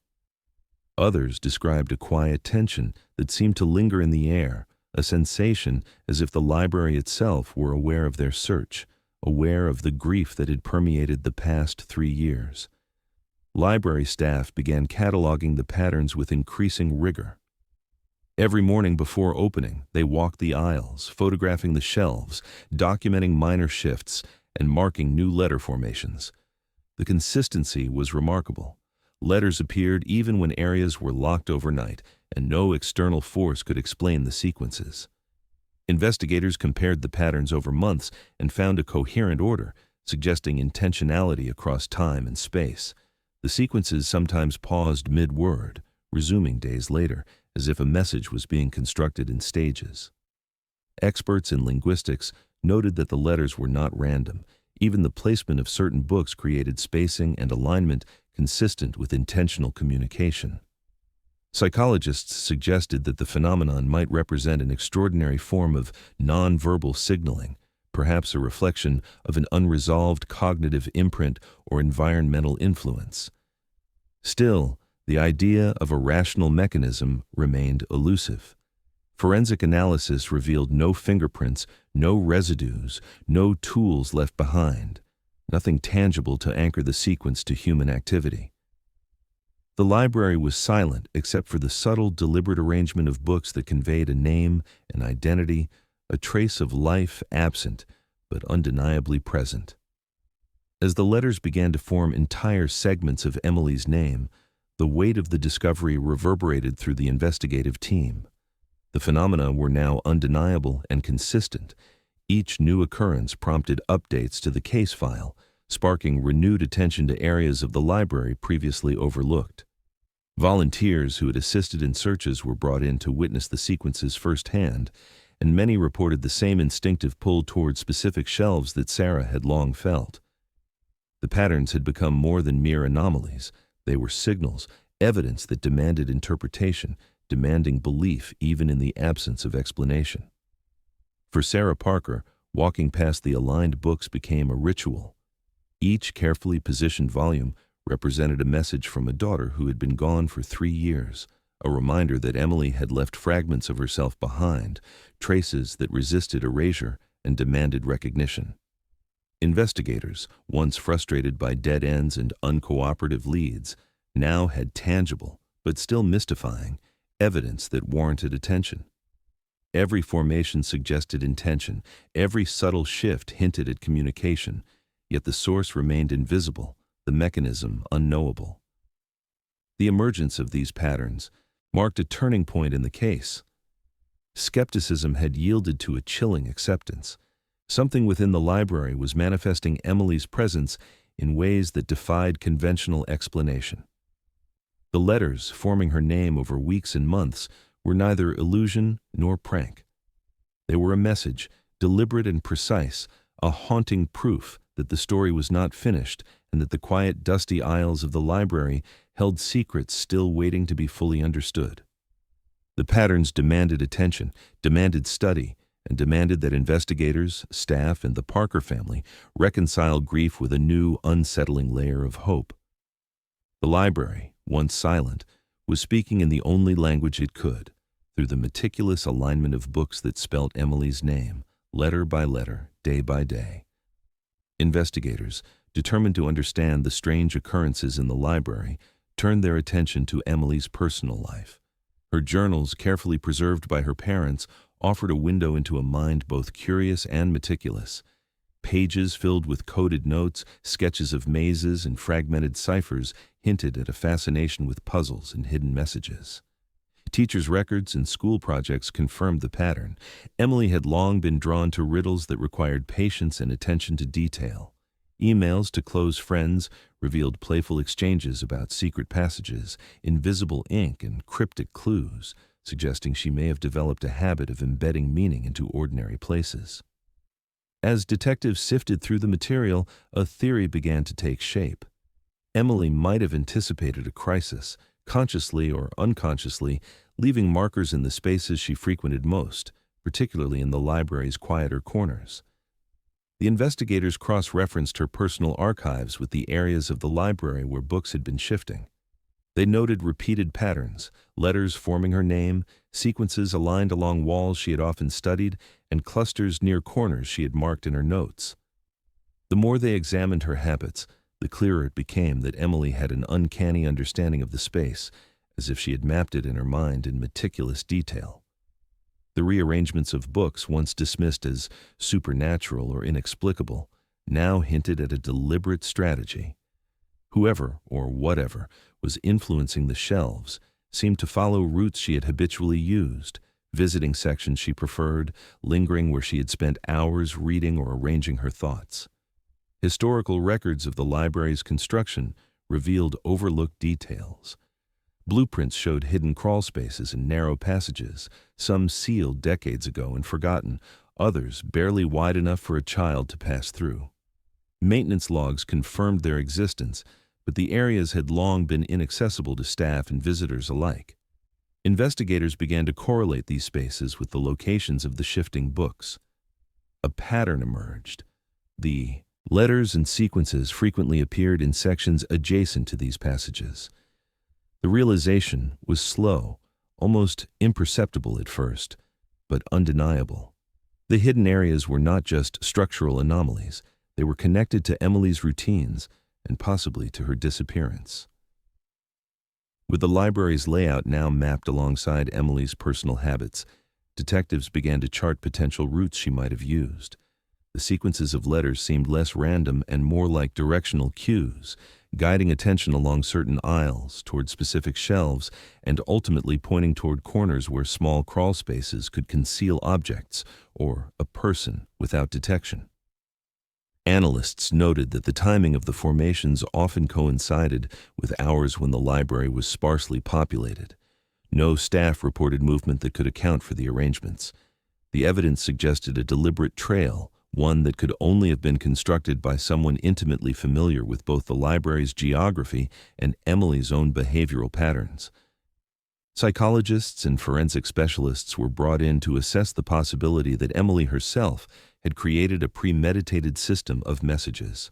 Others described a quiet tension that seemed to linger in the air, a sensation as if the library itself were aware of their search, aware of the grief that had permeated the past 3 years. Library staff began cataloging the patterns with increasing rigor. Every morning before opening, they walked the aisles, photographing the shelves, documenting minor shifts, and marking new letter formations. The consistency was remarkable. Letters appeared even when areas were locked overnight, and no external force could explain the sequences. Investigators compared the patterns over months and found a coherent order, suggesting intentionality across time and space. The sequences sometimes paused mid-word, resuming days later, as if a message was being constructed in stages. Experts in linguistics noted that the letters were not random. Even the placement of certain books created spacing and alignment consistent with intentional communication. Psychologists suggested that the phenomenon might represent an extraordinary form of nonverbal signaling, perhaps a reflection of an unresolved cognitive imprint or environmental influence. Still, the idea of a rational mechanism remained elusive. Forensic analysis revealed no fingerprints, no residues, no tools left behind, nothing tangible to anchor the sequence to human activity. The library was silent except for the subtle, deliberate arrangement of books that conveyed a name, an identity, a trace of life absent but undeniably present. As the letters began to form entire segments of Emily's name, the weight of the discovery reverberated through the investigative team. The phenomena were now undeniable and consistent. Each new occurrence prompted updates to the case file, sparking renewed attention to areas of the library previously overlooked. Volunteers who had assisted in searches were brought in to witness the sequences firsthand, and many reported the same instinctive pull toward specific shelves that Sarah had long felt. The patterns had become more than mere anomalies. They were signals, evidence that demanded interpretation, demanding belief even in the absence of explanation. For Sarah Parker, walking past the aligned books became a ritual. Each carefully positioned volume represented a message from a daughter who had been gone for 3 years, a reminder that Emily had left fragments of herself behind, traces that resisted erasure and demanded recognition. Investigators, once frustrated by dead ends and uncooperative leads, now had tangible, but still mystifying, evidence that warranted attention. Every formation suggested intention, every subtle shift hinted at communication, yet the source remained invisible, the mechanism unknowable. The emergence of these patterns marked a turning point in the case. Skepticism had yielded to a chilling acceptance. Something within the library was manifesting Emily's presence in ways that defied conventional explanation. The letters, forming her name over weeks and months, were neither illusion nor prank. They were a message, deliberate and precise, a haunting proof that the story was not finished and that the quiet, dusty aisles of the library held secrets still waiting to be fully understood. The patterns demanded attention, demanded study, and demanded that investigators, staff, and the Parker family reconcile grief with a new, unsettling layer of hope. The library, once silent, was speaking in the only language it could, through the meticulous alignment of books that spelt Emily's name, letter by letter, day by day. Investigators, determined to understand the strange occurrences in the library, turned their attention to Emily's personal life. Her journals, carefully preserved by her parents, offered a window into a mind both curious and meticulous. Pages filled with coded notes, sketches of mazes, and fragmented ciphers hinted at a fascination with puzzles and hidden messages. Teachers' records and school projects confirmed the pattern. Emily had long been drawn to riddles that required patience and attention to detail. Emails to close friends revealed playful exchanges about secret passages, invisible ink, and cryptic clues, suggesting she may have developed a habit of embedding meaning into ordinary places. As detectives sifted through the material, a theory began to take shape. Emily might have anticipated a crisis, consciously or unconsciously, leaving markers in the spaces she frequented most, particularly in the library's quieter corners. The investigators cross-referenced her personal archives with the areas of the library where books had been shifting. They noted repeated patterns, letters forming her name, sequences aligned along walls she had often studied, and clusters near corners she had marked in her notes. The more they examined her habits, the clearer it became that Emily had an uncanny understanding of the space, as if she had mapped it in her mind in meticulous detail. The rearrangements of books, once dismissed as supernatural or inexplicable, now hinted at a deliberate strategy. Whoever, or whatever, was influencing the shelves seemed to follow routes she had habitually used, visiting sections she preferred, lingering where she had spent hours reading or arranging her thoughts. Historical records of the library's construction revealed overlooked details. Blueprints showed hidden crawl spaces and narrow passages, some sealed decades ago and forgotten, others barely wide enough for a child to pass through. Maintenance logs confirmed their existence, but the areas had long been inaccessible to staff and visitors alike. Investigators began to correlate these spaces with the locations of the shifting books. A pattern emerged. The letters and sequences frequently appeared in sections adjacent to these passages. The realization was slow, almost imperceptible at first, but undeniable. The hidden areas were not just structural anomalies, they were connected to Emily's routines and possibly to her disappearance. With the library's layout now mapped alongside Emily's personal habits, detectives began to chart potential routes she might have used. The sequences of letters seemed less random and more like directional cues, guiding attention along certain aisles, toward specific shelves, and ultimately pointing toward corners where small crawl spaces could conceal objects or a person without detection. Analysts noted that the timing of the formations often coincided with hours when the library was sparsely populated. No staff reported movement that could account for the arrangements. The evidence suggested a deliberate trail, one that could only have been constructed by someone intimately familiar with both the library's geography and Emily's own behavioral patterns. Psychologists and forensic specialists were brought in to assess the possibility that Emily herself had created a premeditated system of messages.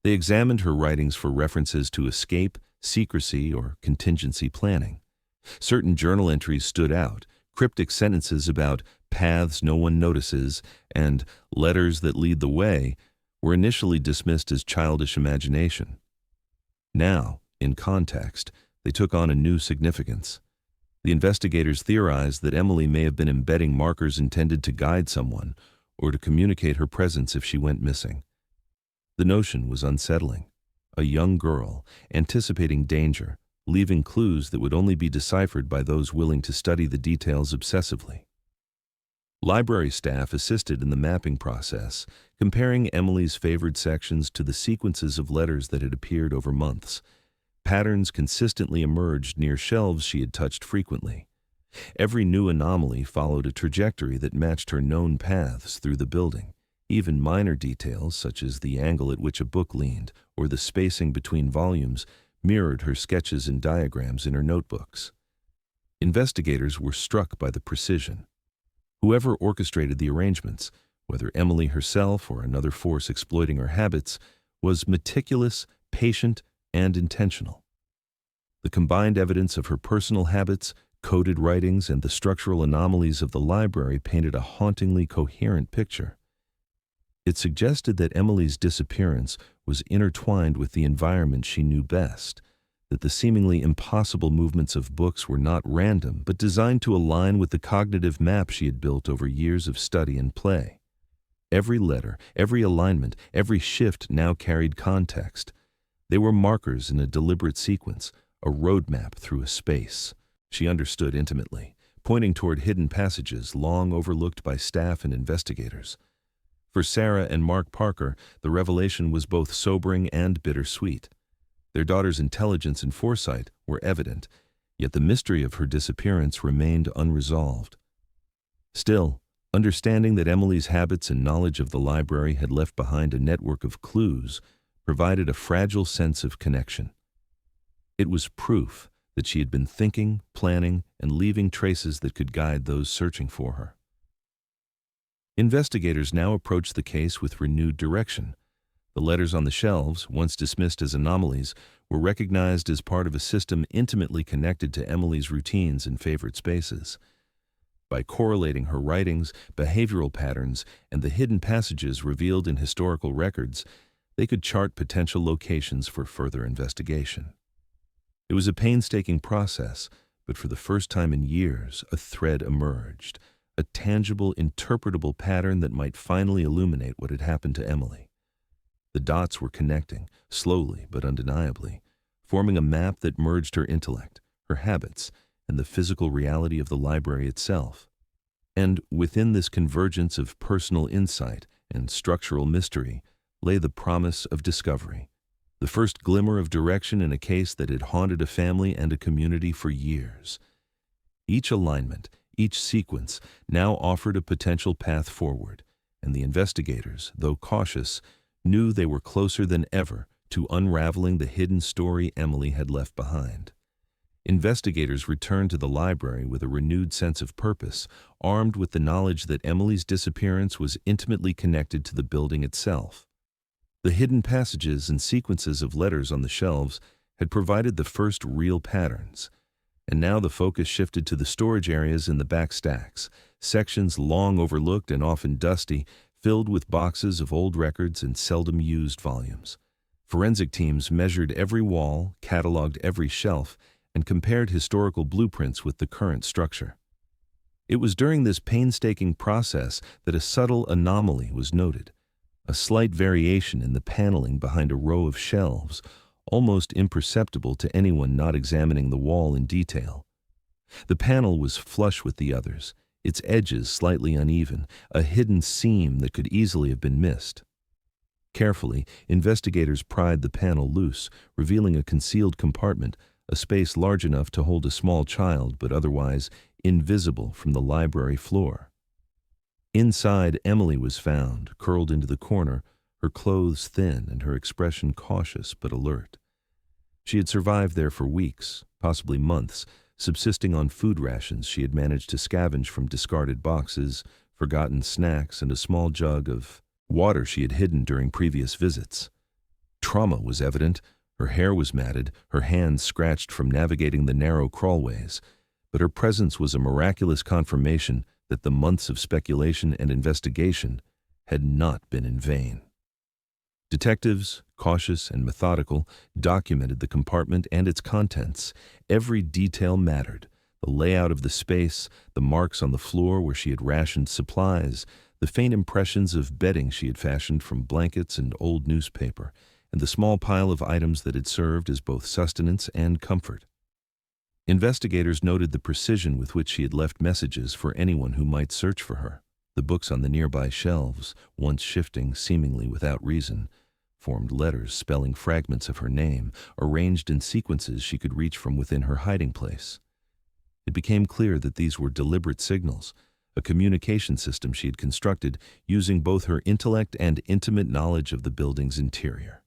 They examined her writings for references to escape, secrecy, or contingency planning. Certain journal entries stood out, cryptic sentences about paths no one notices and letters that lead the way were initially dismissed as childish imagination. Now, in context, they took on a new significance. The investigators theorized that Emily may have been embedding markers intended to guide someone or to communicate her presence if she went missing. The notion was unsettling. A young girl, anticipating danger, leaving clues that would only be deciphered by those willing to study the details obsessively. Library staff assisted in the mapping process, comparing Emily's favored sections to the sequences of letters that had appeared over months. Patterns consistently emerged near shelves she had touched frequently. Every new anomaly followed a trajectory that matched her known paths through the building. Even minor details, such as the angle at which a book leaned or the spacing between volumes, mirrored her sketches and diagrams in her notebooks. Investigators were struck by the precision. Whoever orchestrated the arrangements, whether Emily herself or another force exploiting her habits, was meticulous, patient, and intentional. The combined evidence of her personal habits, coded writings, and the structural anomalies of the library painted a hauntingly coherent picture. It suggested that Emily's disappearance was intertwined with the environment she knew best, that the seemingly impossible movements of books were not random but designed to align with the cognitive map she had built over years of study and play. Every letter, every alignment, every shift now carried context. They were markers in a deliberate sequence, a roadmap through a space. She understood intimately, pointing toward hidden passages long overlooked by staff and investigators. For Sarah and Mark Parker, the revelation was both sobering and bittersweet. Their daughter's intelligence and foresight were evident, yet the mystery of her disappearance remained unresolved. Still, understanding that Emily's habits and knowledge of the library had left behind a network of clues provided a fragile sense of connection. It was proof that she had been thinking, planning, and leaving traces that could guide those searching for her. Investigators now approached the case with renewed direction. The letters on the shelves, once dismissed as anomalies, were recognized as part of a system intimately connected to Emily's routines and favorite spaces. By correlating her writings, behavioral patterns, and the hidden passages revealed in historical records, they could chart potential locations for further investigation. It was a painstaking process, but for the first time in years, a thread emerged, a tangible, interpretable pattern that might finally illuminate what had happened to Emily. The dots were connecting, slowly but undeniably, forming a map that merged her intellect, her habits, and the physical reality of the library itself. And within this convergence of personal insight and structural mystery lay the promise of discovery, the first glimmer of direction in a case that had haunted a family and a community for years. Each alignment, each sequence now offered a potential path forward, and the investigators, though cautious, knew they were closer than ever to unraveling the hidden story Emily had left behind. Investigators returned to the library with a renewed sense of purpose, armed with the knowledge that Emily's disappearance was intimately connected to the building itself. The hidden passages and sequences of letters on the shelves had provided the first real patterns, and now the focus shifted to the storage areas in the back stacks, sections long overlooked and often dusty, filled with boxes of old records and seldom used volumes. Forensic teams measured every wall, cataloged every shelf, and compared historical blueprints with the current structure. It was during this painstaking process that a subtle anomaly was noted, a slight variation in the paneling behind a row of shelves, almost imperceptible to anyone not examining the wall in detail. The panel was flush with the others, its edges slightly uneven, a hidden seam that could easily have been missed. Carefully, investigators pried the panel loose, revealing a concealed compartment, a space large enough to hold a small child but otherwise invisible from the library floor. Inside, Emily was found, curled into the corner, her clothes thin and her expression cautious but alert. She had survived there for weeks, possibly months, subsisting on food rations she had managed to scavenge from discarded boxes, forgotten snacks, and a small jug of water she had hidden during previous visits. Trauma was evident. Her hair was matted, her hands scratched from navigating the narrow crawlways, but her presence was a miraculous confirmation that the months of speculation and investigation had not been in vain. Detectives, cautious and methodical, documented the compartment and its contents. Every detail mattered: the layout of the space, the marks on the floor where she had rationed supplies, the faint impressions of bedding she had fashioned from blankets and old newspaper, and the small pile of items that had served as both sustenance and comfort. Investigators noted the precision with which she had left messages for anyone who might search for her. The books on the nearby shelves, once shifting seemingly without reason, formed letters spelling fragments of her name, arranged in sequences she could reach from within her hiding place. It became clear that these were deliberate signals, a communication system she had constructed using both her intellect and intimate knowledge of the building's interior.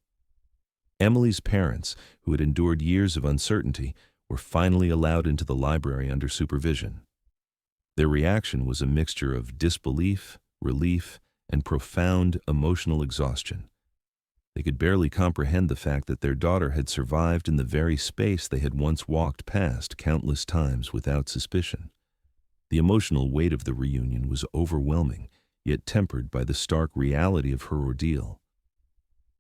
Emily's parents, who had endured years of uncertainty, were finally allowed into the library under supervision. Their reaction was a mixture of disbelief, relief, and profound emotional exhaustion. They could barely comprehend the fact that their daughter had survived in the very space they had once walked past countless times without suspicion. The emotional weight of the reunion was overwhelming, yet tempered by the stark reality of her ordeal.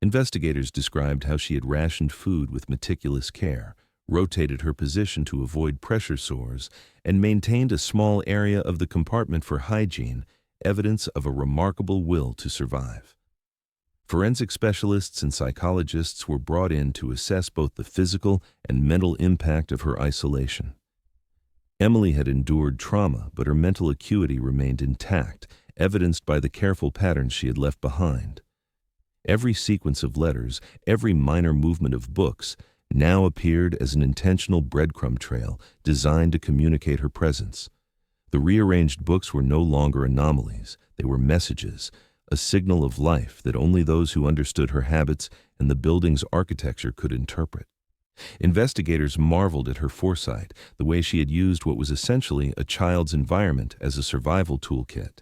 Investigators described how she had rationed food with meticulous care, rotated her position to avoid pressure sores, and maintained a small area of the compartment for hygiene, evidence of a remarkable will to survive. Forensic specialists and psychologists were brought in to assess both the physical and mental impact of her isolation. Emily had endured trauma, but her mental acuity remained intact, evidenced by the careful patterns she had left behind. Every sequence of letters, every minor movement of books, now appeared as an intentional breadcrumb trail designed to communicate her presence. The rearranged books were no longer anomalies, they were messages, a signal of life that only those who understood her habits and the building's architecture could interpret. Investigators marveled at her foresight, the way she had used what was essentially a child's environment as a survival toolkit.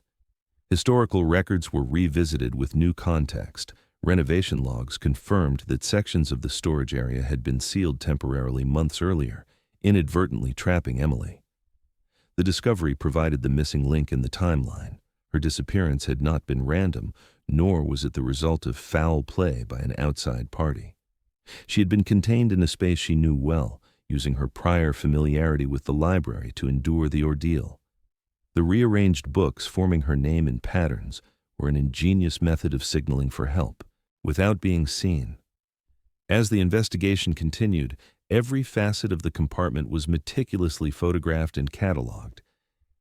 Historical records were revisited with new context. Renovation logs confirmed that sections of the storage area had been sealed temporarily months earlier, inadvertently trapping Emily. The discovery provided the missing link in the timeline. Her disappearance had not been random, nor was it the result of foul play by an outside party. She had been contained in a space she knew well, using her prior familiarity with the library to endure the ordeal. The rearranged books forming her name in patterns were an ingenious method of signaling for help, without being seen. As the investigation continued, every facet of the compartment was meticulously photographed and cataloged.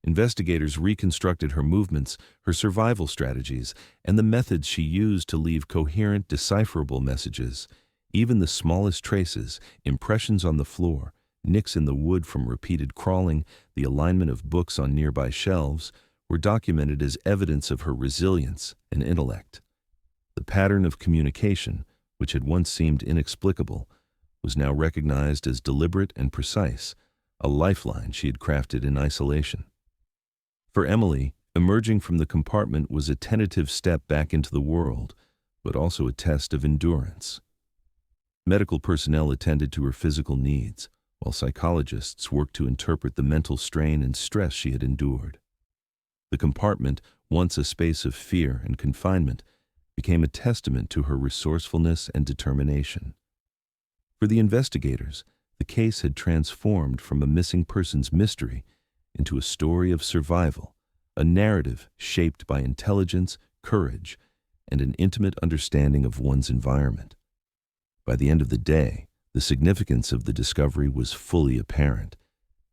Investigators reconstructed her movements, her survival strategies, and the methods she used to leave coherent, decipherable messages. Even the smallest traces, impressions on the floor, nicks in the wood from repeated crawling, the alignment of books on nearby shelves, were documented as evidence of her resilience and intellect. The pattern of communication, which had once seemed inexplicable, was now recognized as deliberate and precise, a lifeline she had crafted in isolation. For Emily, emerging from the compartment was a tentative step back into the world, but also a test of endurance. Medical personnel attended to her physical needs, while psychologists worked to interpret the mental strain and stress she had endured. The compartment, once a space of fear and confinement, became a testament to her resourcefulness and determination. For the investigators, the case had transformed from a missing persons mystery into a story of survival, a narrative shaped by intelligence, courage, and an intimate understanding of one's environment. By the end of the day, the significance of the discovery was fully apparent.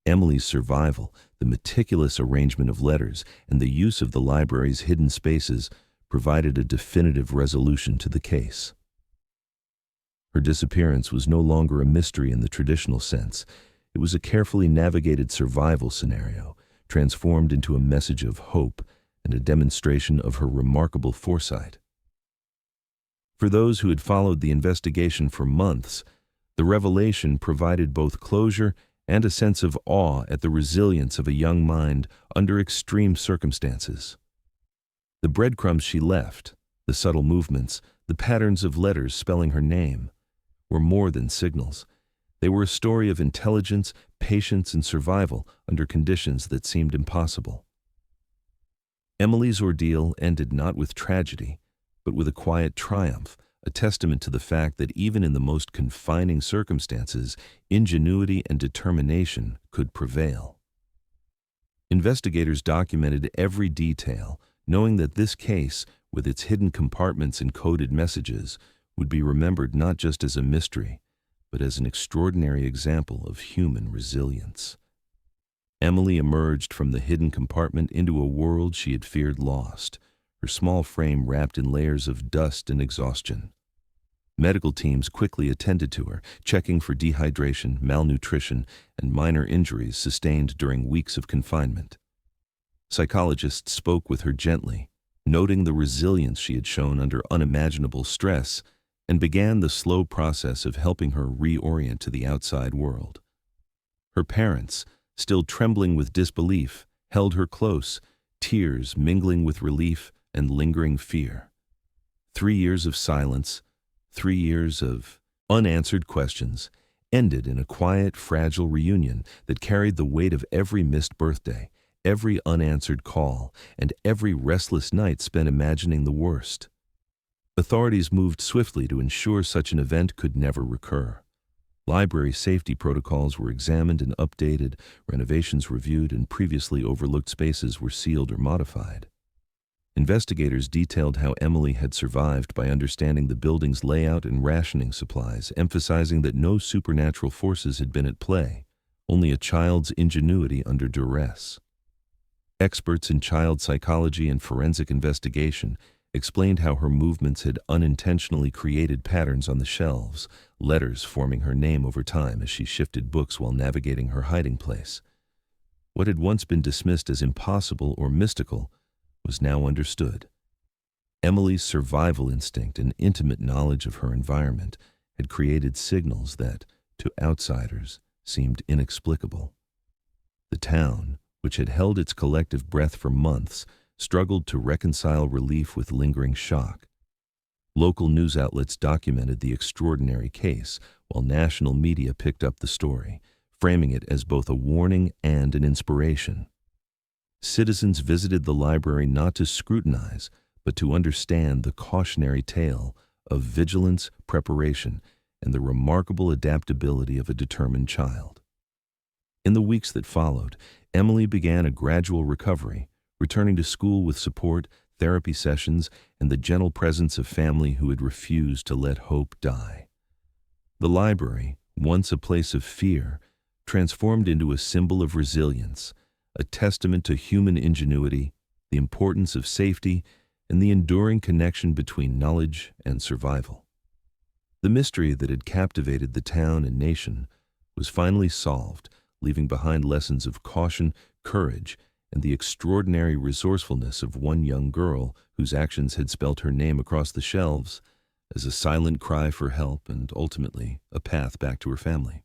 Emily's survival, the meticulous arrangement of letters, and the use of the library's hidden spaces provided a definitive resolution to the case. Her disappearance was no longer a mystery in the traditional sense. It was a carefully navigated survival scenario, transformed into a message of hope and a demonstration of her remarkable foresight. For those who had followed the investigation for months, the revelation provided both closure and a sense of awe at the resilience of a young mind under extreme circumstances. The breadcrumbs she left, the subtle movements, the patterns of letters spelling her name, were more than signals. They were a story of intelligence, patience, and survival under conditions that seemed impossible. Emily's ordeal ended not with tragedy, but with a quiet triumph, a testament to the fact that even in the most confining circumstances, ingenuity and determination could prevail. Investigators documented every detail, knowing that this case, with its hidden compartments and coded messages, would be remembered not just as a mystery, but as an extraordinary example of human resilience. Emily emerged from the hidden compartment into a world she had feared lost, her small frame wrapped in layers of dust and exhaustion. Medical teams quickly attended to her, checking for dehydration, malnutrition, and minor injuries sustained during weeks of confinement. Psychologists spoke with her gently, noting the resilience she had shown under unimaginable stress, and began the slow process of helping her reorient to the outside world. Her parents, still trembling with disbelief, held her close, tears mingling with relief and lingering fear. 3 years of silence, 3 years of unanswered questions, ended in a quiet, fragile reunion that carried the weight of every missed birthday, every unanswered call, and every restless night spent imagining the worst. Authorities moved swiftly to ensure such an event could never recur. Library safety protocols were examined and updated, renovations reviewed, and previously overlooked spaces were sealed or modified. Investigators detailed how Emily had survived by understanding the building's layout and rationing supplies, emphasizing that no supernatural forces had been at play, only a child's ingenuity under duress. Experts in child psychology and forensic investigation explained how her movements had unintentionally created patterns on the shelves, letters forming her name over time as she shifted books while navigating her hiding place. What had once been dismissed as impossible or mystical was now understood. Emily's survival instinct and intimate knowledge of her environment had created signals that, to outsiders, seemed inexplicable. The town, which had held its collective breath for months, struggled to reconcile relief with lingering shock. Local news outlets documented the extraordinary case, while national media picked up the story, framing it as both a warning and an inspiration. Citizens visited the library not to scrutinize, but to understand the cautionary tale of vigilance, preparation, and the remarkable adaptability of a determined child. In the weeks that followed, Emily began a gradual recovery, returning to school with support, therapy sessions, and the gentle presence of family who had refused to let hope die. The library, once a place of fear, transformed into a symbol of resilience, a testament to human ingenuity, the importance of safety, and the enduring connection between knowledge and survival. The mystery that had captivated the town and nation was finally solved, leaving behind lessons of caution, courage, and the extraordinary resourcefulness of one young girl whose actions had spelt her name across the shelves as a silent cry for help and ultimately a path back to her family.